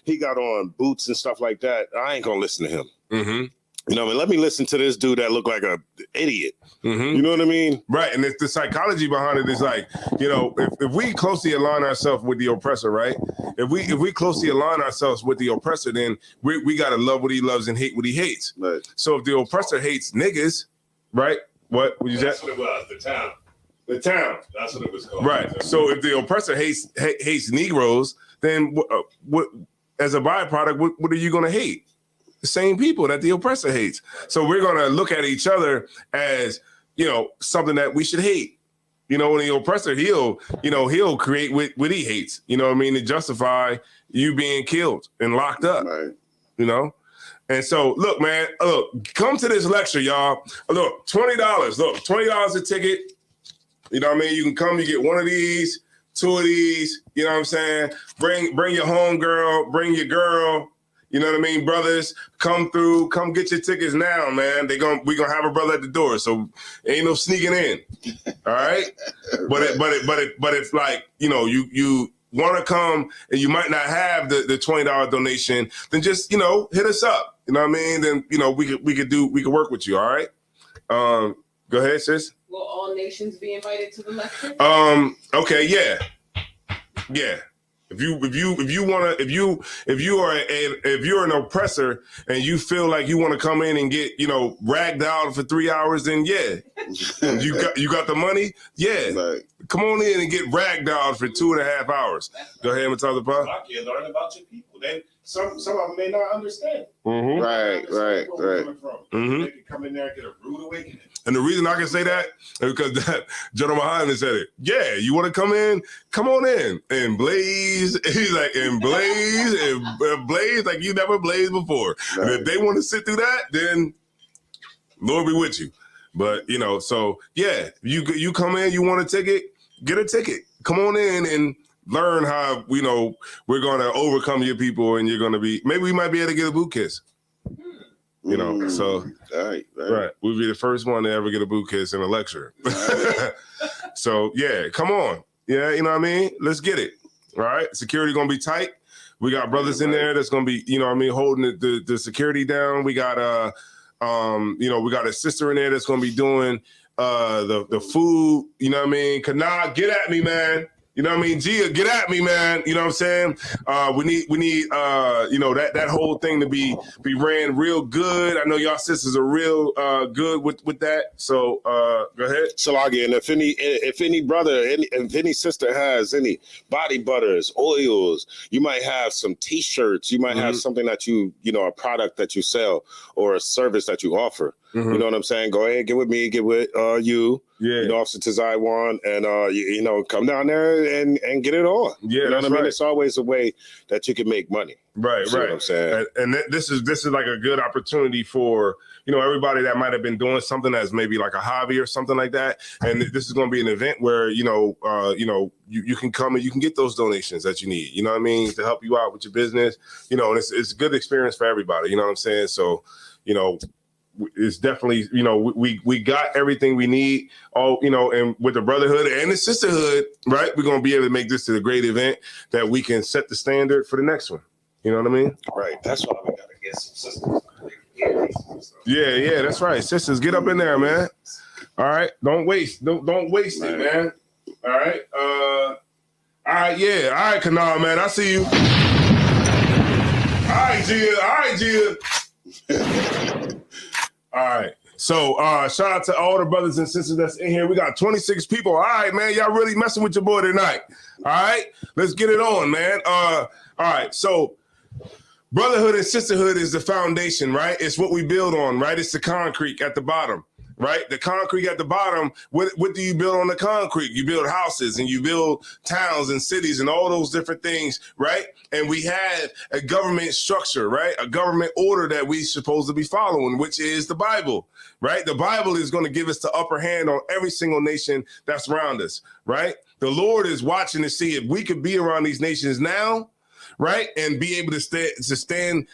He got on boots and stuff like that. I ain't gonna listen to him. Mm-hmm. You know, I mean, let me listen to this dude that look like a idiot. Mm-hmm. You know what I mean? Right. And it's the psychology behind it is like, you know, if we closely align ourselves with the oppressor, right? If we closely align ourselves with the oppressor, then we gotta love what he loves and hate what he hates. Right. So if the oppressor hates niggas, right? What you That's say? what it was. The town. The town. That's what it was called. Right. So if the oppressor hates Negroes, then what as a byproduct, what are you gonna hate? The same people that the oppressor hates. So we're gonna look at each other as, you know, something that we should hate. You know, when the oppressor, he'll create what he hates, you know what I mean, to justify you being killed and locked up. Right. You know? And so look, man, come to this lecture, y'all. Look, $20. Look, $20 a ticket. You know what I mean? You can come, you get one of these, two of these, you know what I'm saying? Bring your home girl, bring your girl. You know what I mean, brothers? Come through, come get your tickets now, man. We gonna have a brother at the door, so ain't no sneaking in. All right, but if like, you know, you want to come and you might not have the $20 donation, then just, you know, hit us up. You know what I mean? Then, you know, we could work with you. All right. Go ahead, sis. Will all nations be invited to the lecture? Okay. Yeah. If you're an oppressor and you feel like you want to come in and get, you know, ragged out for 3 hours, then yeah, you got the money, yeah. Right. Come on in and get ragged out for 2.5 hours. Go ahead, Matata Pa. I can learn about your people. Some of them may not understand. Mm-hmm. Right. Mm-hmm. They can come in there and get a rude awakening. And the reason I can say that is because that General Muhammad said it. Yeah, you want to come in? Come on in and blaze. He's like, and blaze like you never blazed before. Right. And if they want to sit through that, then Lord be with you. But, you know, so yeah, you come in, you want a ticket, get a ticket. Come on in and learn how, you know, we're going to overcome your people, and you're going to be, maybe we might be able to get a boot kiss. You know, so right. We'll be the first one to ever get a boot kiss in a lecture. Right. So yeah, come on. Yeah, you know what I mean? Let's get it. All right. Security gonna be tight. We got brothers in there that's gonna be, you know what I mean, holding the security down. We got you know, we got a sister in there that's gonna be doing the food, you know what I mean? Kana, get at me, man. You know what I mean? Gia, get at me, man. You know what I'm saying? We need you know, that whole thing to be ran real good. I know y'all sisters are real good with that. So go ahead. So again, if any brother, if any sister has any body butters, oils, you might have some T-shirts, you might have something that you know, a product that you sell or a service that you offer. You know what I'm saying? Go ahead, get with me, get with you. Yeah. You know, Officer Tazaiwan, and you know, come down there and get it on. Yeah, you know what I mean? Right. It's always a way that you can make money. Right. What I'm saying? And this is like a good opportunity for, you know, everybody that might have been doing something as maybe like a hobby or something like that. And this is going to be an event where, you know, you can come and you can get those donations that you need, you know what I mean, to help you out with your business, you know, and it's a good experience for everybody, you know what I'm saying? So, you know, it's definitely, you know, we got everything we need, all, you know, and with the brotherhood and the sisterhood, right, we're going to be able to make this a great event that we can set the standard for the next one. You know what I mean? Right. That's why we got to get some sisters. Yeah, that's right. Sisters, get up in there, man. All right. Don't waste it, man. All right. All right, yeah. All right, Kanal, man. I see you. All right, Gia. All right. So shout out to all the brothers and sisters that's in here. We got 26 people. All right, man. Y'all really messing with your boy tonight. All right. Let's get it on, man. All right. So brotherhood and sisterhood is the foundation, right? It's what we build on, right? It's the concrete at the bottom, right? The concrete at the bottom, what do you build on the concrete? You build houses and you build towns and cities and all those different things, right? And we had a government structure, right? A government order that we supposed to be following, which is the Bible, right? The Bible is going to give us the upper hand on every single nation that's around us, right? The Lord is watching to see if we could be around these nations now, right, and be able to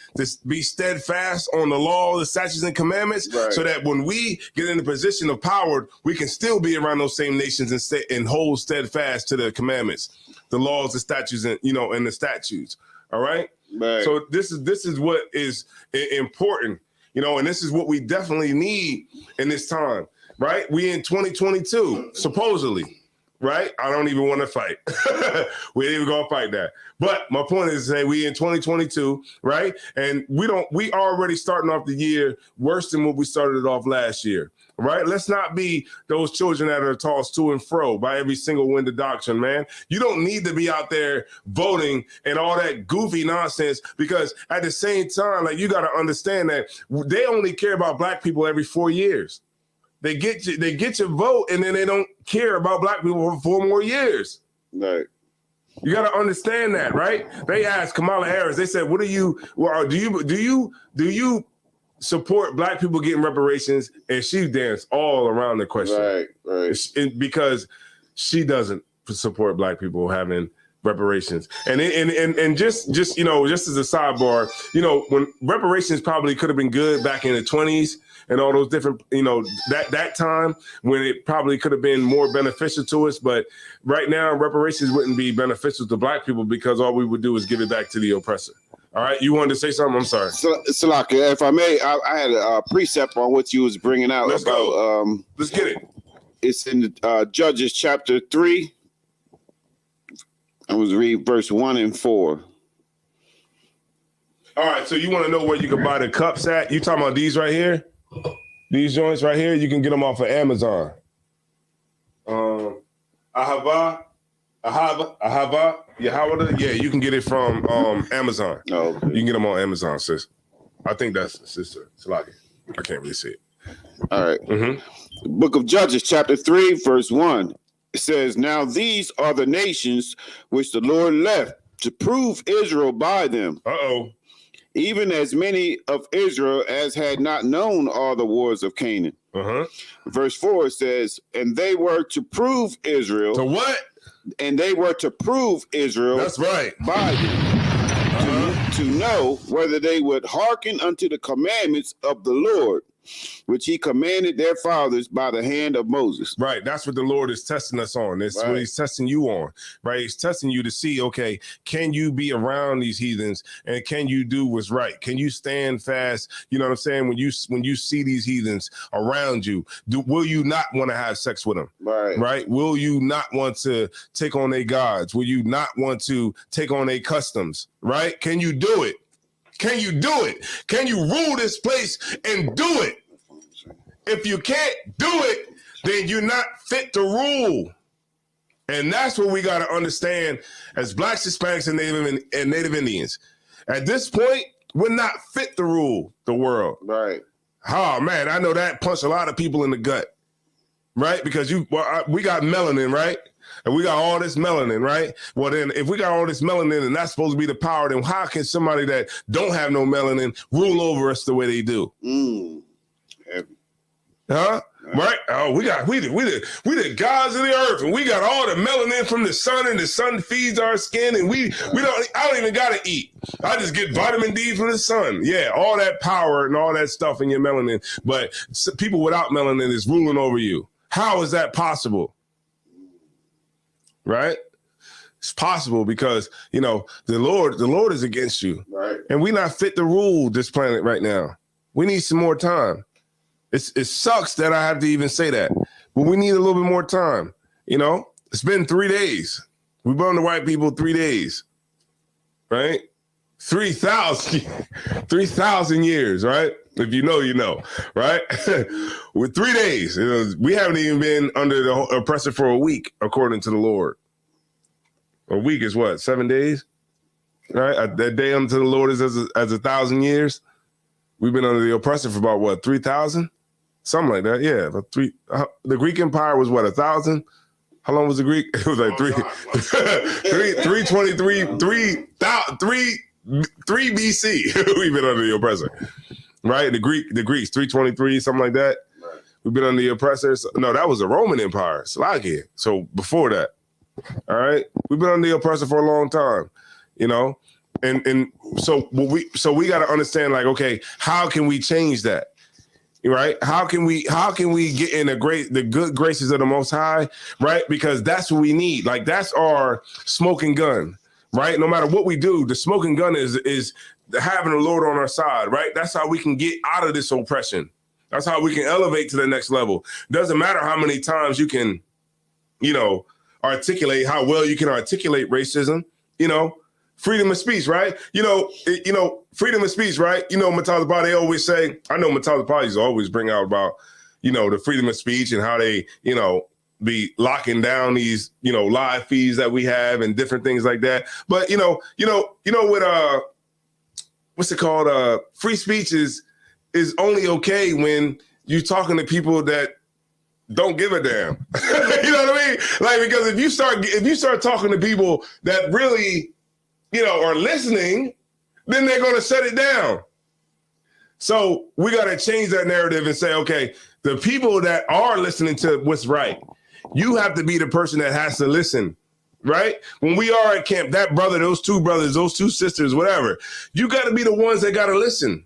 be steadfast on the law, the statutes, and commandments, right, so that when we get in a position of power, we can still be around those same nations and hold steadfast to the commandments, the laws, the statutes, and and the statutes. All right. Right. So this is what is important. you know, and this is what we definitely need in this time, right? We in 2022, supposedly, right? I don't even want to fight. We ain't even gonna fight that. But my point is to say we in 2022, right? And we already starting off the year worse than what we started off last year, right? Let's not be those children that are tossed to and fro by every single wind of doctrine, man. You don't need to be out there voting and all that goofy nonsense, because at the same time, like, you got to understand that they only care about black people every 4 years. They get your vote, and then they don't care about black people for 4 more years. Right. You got to understand that, right? They asked Kamala Harris. They said, "What do you support black people getting reparations?" And she danced all around the question, right? Because she doesn't support black people having reparations. And just you know, just as a sidebar, you know, when reparations probably could have been good back in the 20s. And all those different, you know, that time when it probably could have been more beneficial to us. But right now, reparations wouldn't be beneficial to black people, because all we would do is give it back to the oppressor. All right. You wanted to say something? I'm sorry. Salaka, if I may, I had a precept on what you was bringing out. Let's get it. It's in Judges chapter 3. I was read verse 1 and 4. All right. So you want to know where you can buy the cups at? You talking about these right here? These joints right here, you can get them off of Amazon. Ahava, Yahawada. Yeah, you can get it from Amazon. Oh, okay. You can get them on Amazon, sis. I think that's Sister Salaki. I can't really see it. All right. Mm-hmm. Book of Judges, chapter 3, verse 1. It says, "Now these are the nations which the Lord left to prove Israel by them. Even as many of Israel as had not known all the wars of Canaan." Verse 4 says, "And they were to prove Israel." To what? And they were to prove Israel. That's right. By them, to know whether they would hearken unto the commandments of the Lord, which he commanded their fathers by the hand of Moses. Right. That's what the Lord is testing us on. That's what he's testing you on, right? He's testing you to see, okay, can you be around these heathens, and can you do what's right? Can you stand fast? You know what I'm saying? When you see these heathens around you, will you not want to have sex with them? Right. Will you not want to take on their gods? Will you not want to take on their customs? Right. Can you do it? Can you do it? Can you rule this place and do it? If you can't do it, then you're not fit to rule. And that's what we got to understand as Blacks, Hispanics, and Native Indians. At this point, we're not fit to rule the world. Right. Oh, man, I know that punched a lot of people in the gut. Right? Because we got melanin, right? And we got all this melanin, right? Well, then if we got all this melanin and that's supposed to be the power, then how can somebody that don't have no melanin rule over us the way they do? Huh? Right? Oh, we the gods of the earth, and we got all the melanin from the sun, and the sun feeds our skin, and I don't even gotta eat. I just get vitamin D from the sun. Yeah, all that power and all that stuff in your melanin. But people without melanin is ruling over you. How is that possible? Right? It's possible because, you know, the Lord is against you. Right. And we're not fit to rule this planet right now. We need some more time. It sucks that I have to even say that, but we need a little bit more time. You know, it's been 3 days. We've been on the white people 3 days, right? 3,000 years, right? If you know, you know, right? With 3 days, we haven't even been under the oppressor for a week, according to the Lord. A week is what, 7 days, right? That day unto the Lord is as 1,000 years. We've been under the oppressor for about what, 3,000, something like that. Yeah, the Greek Empire was what, 1,000. How long was the Greek? It was like 3 BC. We've been under the oppressor, right? The Greeks, 323, something like that. Right. We've been under the oppressor. No, that was the Roman Empire, Slovakia. So before that, all right, we've been under the oppressor for a long time, you know, and so we got to understand, like, okay, how can we change that? Right? How can we get in the good graces of the Most High? Right? Because that's what we need. Like, that's our smoking gun. Right? No matter what we do, the smoking gun is having the Lord on our side, right? That's how we can get out of this oppression. That's how we can elevate to the next level. Doesn't matter how many times you can, articulate how well you can articulate racism, freedom of speech, right? Freedom of speech, right? Matazapa, they always say, I know Matazapa always bring out about, the freedom of speech and how they, be locking down these, live feeds that we have and different things like that. But, what, what's it called? Free speech is only okay when you're talking to people that don't give a damn. You know what I mean? Like, because if you start talking to people that really, are listening, then they're going to shut it down. So we got to change that narrative and say, okay, the people that are listening to what's right, you have to be the person that has to listen, right? When we are at camp, that brother, those two brothers, those two sisters, whatever, you got to be the ones that got to listen.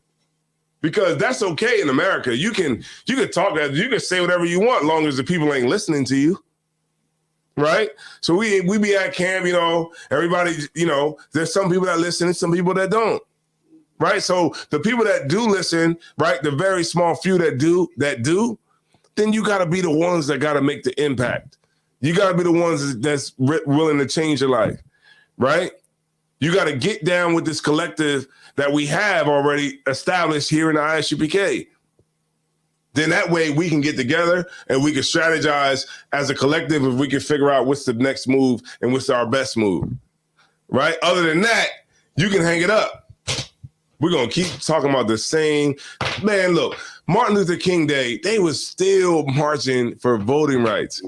Because that's okay in America. You can talk, you can say whatever you want, as long as the people ain't listening to you, right? So we be at camp, everybody, there's some people that listen and some people that don't, right? So the people that do listen, right, the very small few that do, then you got to be the ones that got to make the impact. You got to be the ones that's willing to change your life, right? You got to get down with this collective that we have already established here in the ISUPK. Then that way we can get together and we can strategize as a collective if we can figure out what's the next move and what's our best move, right? Other than that, you can hang it up. We're going to keep talking about the same. Man, look, Martin Luther King Day, they was still marching for voting rights.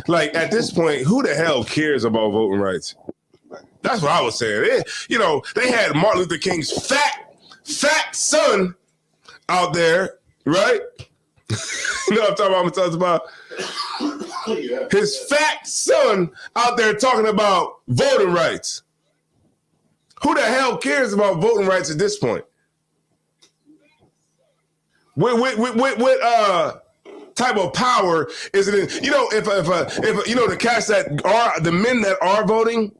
Like, at this point, who the hell cares about voting rights? That's what I was saying. They had Martin Luther King's fat son out there, right? You know what I'm talking about? His fat son out there talking about voting rights. Who the hell cares about voting rights at this point? What type of power is it in? If the cats that are the men that are voting,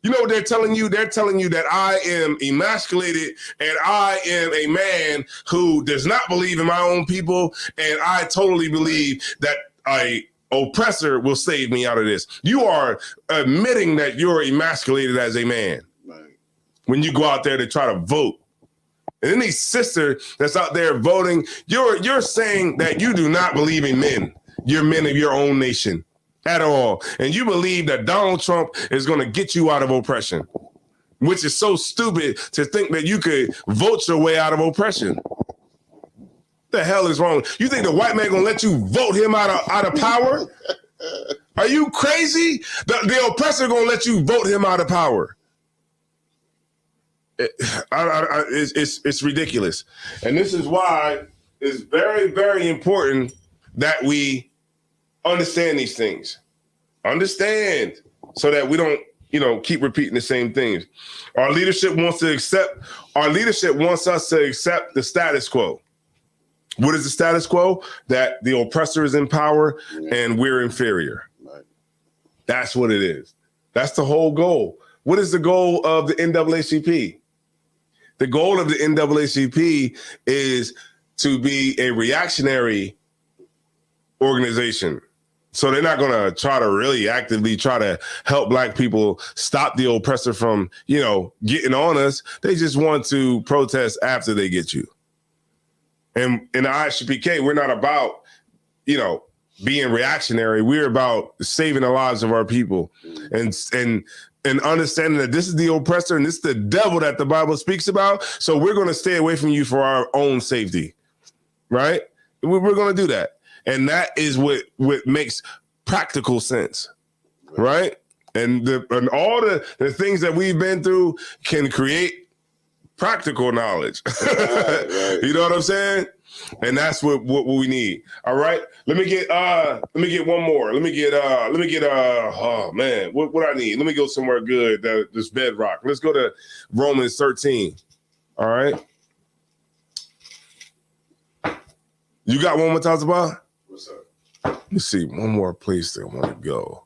you know what they're telling you? They're telling you that I am emasculated and I am a man who does not believe in my own people, and I totally believe that a oppressor will save me out of this. You are admitting that you're emasculated as a man when you go out there to try to vote. And any sister that's out there voting, you're saying that you do not believe in men. You're men of your own nation at all. And you believe that Donald Trump is going to get you out of oppression, which is so stupid to think that you could vote your way out of oppression. The hell is wrong? You think the white man going to let you vote him out of power? Are you crazy? The oppressor going to let you vote him out of power. It's ridiculous. And this is why it's very, very important that we understand these things. Understand so that we don't, keep repeating the same things. Our leadership wants us to accept the status quo. What is the status quo? That the oppressor is in power and we're inferior. Right. That's what it is. That's the whole goal. What is the goal of the NAACP? The goal of the NAACP is to be a reactionary organization. So they're not going to try to really actively try to help Black people stop the oppressor from, getting on us. They just want to protest after they get you. And in the ISUPK, we're not about, being reactionary. We're about saving the lives of our people and understanding that this is the oppressor and this is the devil that the Bible speaks about. So we're going to stay away from you for our own safety, right? We're going to do that. And that is what makes practical sense, right? And all the things that we've been through can create practical knowledge. Right. You know what I'm saying? And that's what we need. All right. Let me get one more. Let me get oh man, what I need? Let me go somewhere good. This bedrock. Let's go to Romans 13. All right. You got one more, Tazaba? What's up? Let's see. One more place that I want to go.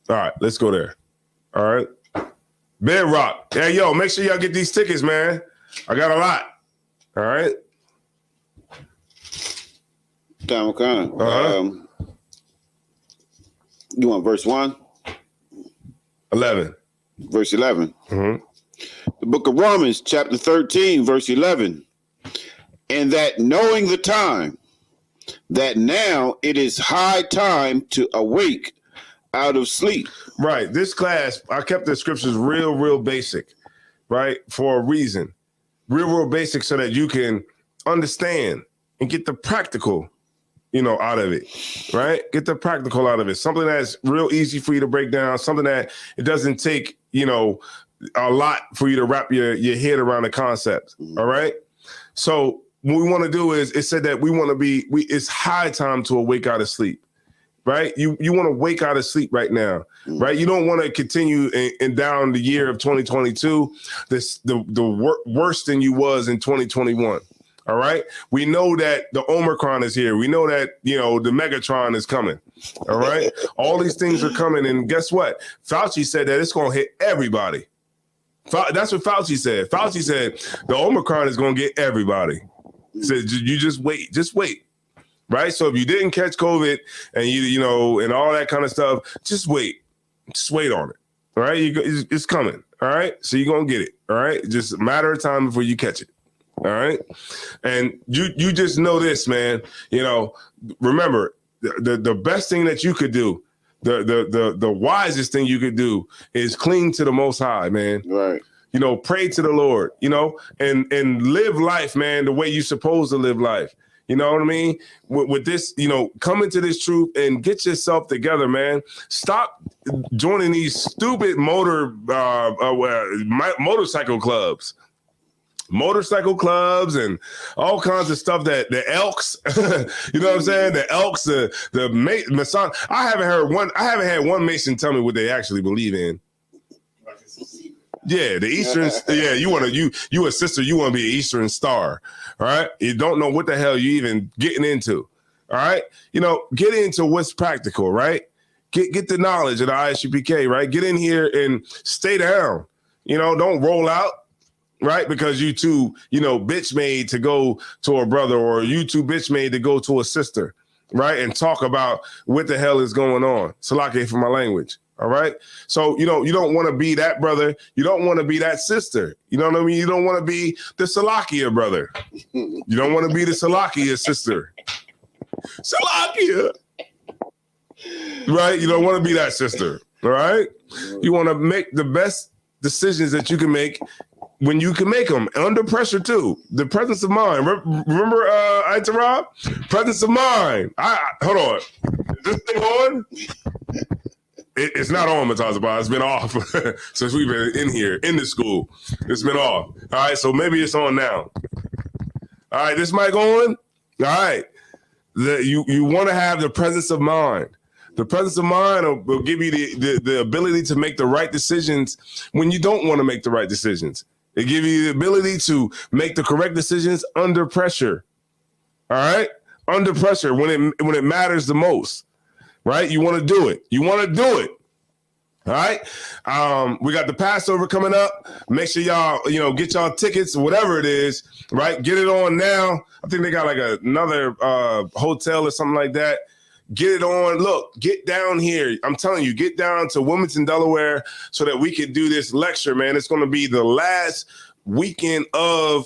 All right, let's go there. All right. Bedrock. Hey, yo, make sure y'all get these tickets, man. I got a lot. All right. Time kind of. You want verse 1? 11. Verse 11. Mm-hmm. The book of Romans, chapter 13, verse 11. And that knowing the time, that now it is high time to awake out of sleep. Right. This class, I kept the scriptures real basic, right? For a reason. Real basic so that you can understand and get the practical, out of it, right? Get the practical out of it. Something that's real easy for you to break down, something that it doesn't take, a lot for you to wrap your head around the concept. All right. So what we want to do is, it said that we want to be, it's high time to awake out of sleep, right? You want to wake out of sleep right now, right? You don't want to continue in down the year of 2022, worse than you was in 2021. All right. We know that the Omicron is here. We know that, the Megatron is coming. All right. All these things are coming. And guess what? Fauci said that it's going to hit everybody. That's what Fauci said. Fauci said the Omicron is going to get everybody. He said, you just wait. Right. So if you didn't catch COVID and and all that kind of stuff, just wait on it. All right. It's coming. All right. So you're going to get it. All right. Just a matter of time before you catch it. All right. And you just know this, man. Remember, the best thing that you could do, the wisest thing you could do is cling to the Most High, man. Right. Pray to the Lord, and live life, man, the way you're supposed to live life. You know what I mean? With this, come into this truth and get yourself together, man. Stop joining these stupid motorcycle clubs. Motorcycle clubs and all kinds of stuff that the Elks, you know what I'm saying? The Elks, the Mason. I haven't had one Mason tell me what they actually believe in. Yeah, the Eastern. Yeah, you a sister. You want to be an Eastern Star. All right. You don't know what the hell you even getting into. All right. Get into what's practical. Right. Get the knowledge of the ISUPK. Right. Get in here and stay down. Don't roll out. Right, because you too, bitch made to go to a brother, or you too bitch made to go to a sister, right, and talk about what the hell is going on. Salaki for my language. All right. So, you don't want to be that brother. You don't want to be that sister. You know what I mean? You don't want to be the Salakia brother. You don't want to be the Salakia sister. Salakia. Right? You don't want to be that sister. All right. You want to make the best decisions that you can make when you can make them under pressure too. The presence of mind. Remember, Rob? Presence of mind. Hold on. Is this thing on? It's not on, Matazaba. It's been off since we've been in here, in the school. It's been off. All right, so maybe it's on now. All right, this mic on? All right. You want to have the presence of mind. The presence of mind will give you the ability to make the right decisions when you don't want to make the right decisions. It gives you the ability to make the correct decisions under pressure. All right? Under pressure when it matters the most. Right? You want to do it. All right? We got the Passover coming up. Make sure y'all, get y'all tickets, whatever it is, right? Get it on now. I think they got like another hotel or something like that. Get it on. Look, get down here. I'm telling you, get down to Wilmington, Delaware, so that we can do this lecture, man. It's going to be the last weekend of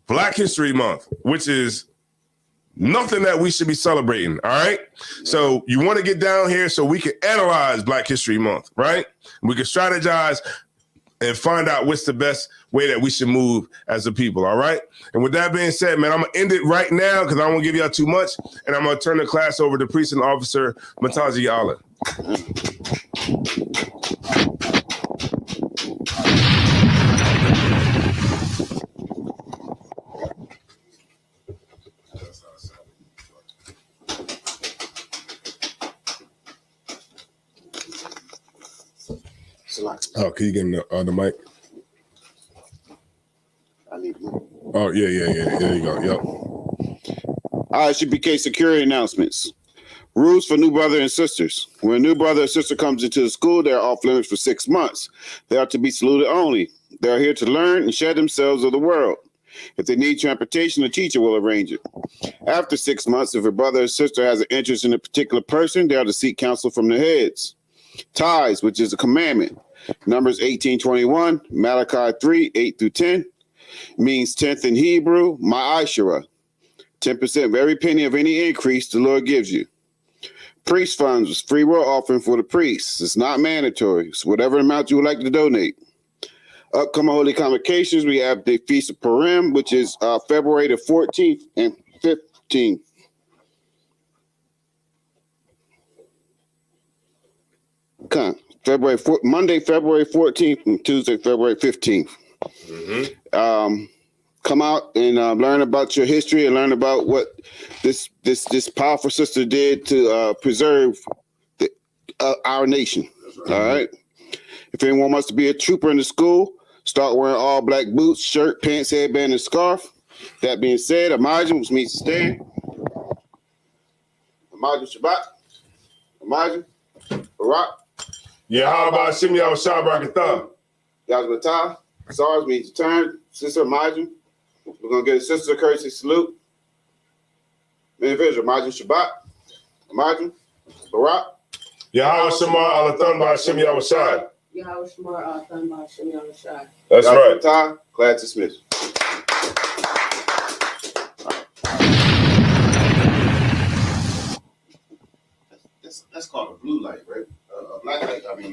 Black History Month, which is nothing that we should be celebrating. All right. So you want to get down here so we can analyze Black History Month, right? We can strategize and find out what's the best way that we should move as a people. All right. And with that being said, man, I'm going to end it right now because I don't want to give y'all too much. And I'm going to turn the class over to Precinct Officer Mataji Allen. Oh, can you give him the mic? I need more. Oh, yeah. There you go. Yep. ISUPK security announcements. Rules for new brother and sisters. When a new brother or sister comes into the school, they are off limits for 6 months. They are to be saluted only. They are here to learn and share themselves of the world. If they need transportation, a teacher will arrange it. After 6 months, if a brother or sister has an interest in a particular person, they are to seek counsel from their heads. Ties, which is a commandment. Numbers 18:21, Malachi 3:8-10, means 10th in Hebrew, ma'ashara. 10% of every penny of any increase the Lord gives you. Priest funds is free will offering for the priests. It's not mandatory. It's whatever amount you would like to donate. Upcoming holy convocations, we have the Feast of Purim, which is February the 14th and 15th. Monday, February 14th, and Tuesday, February 15th. Come out and learn about your history and learn about what this powerful sister did to preserve our nation. All right. If anyone wants to be a trooper in the school, start wearing all black boots, shirt, pants, headband, and scarf. That being said, Amajim, which means to stand. Amajim Shabbat. Amajim Barak. Yeah, how about Shimmy Al Shabrakatha? Yazbatah. SARS means to turn. Sister Amajim. We're going to get a sister courtesy salute. Individual, Amajim Shabbat. Amajim Barak. Yahweh Shema Alathan by Shimmy Al Shad. Yahweh Shema Alathan by Shimmy Al Shad. That's right. Class dismissed.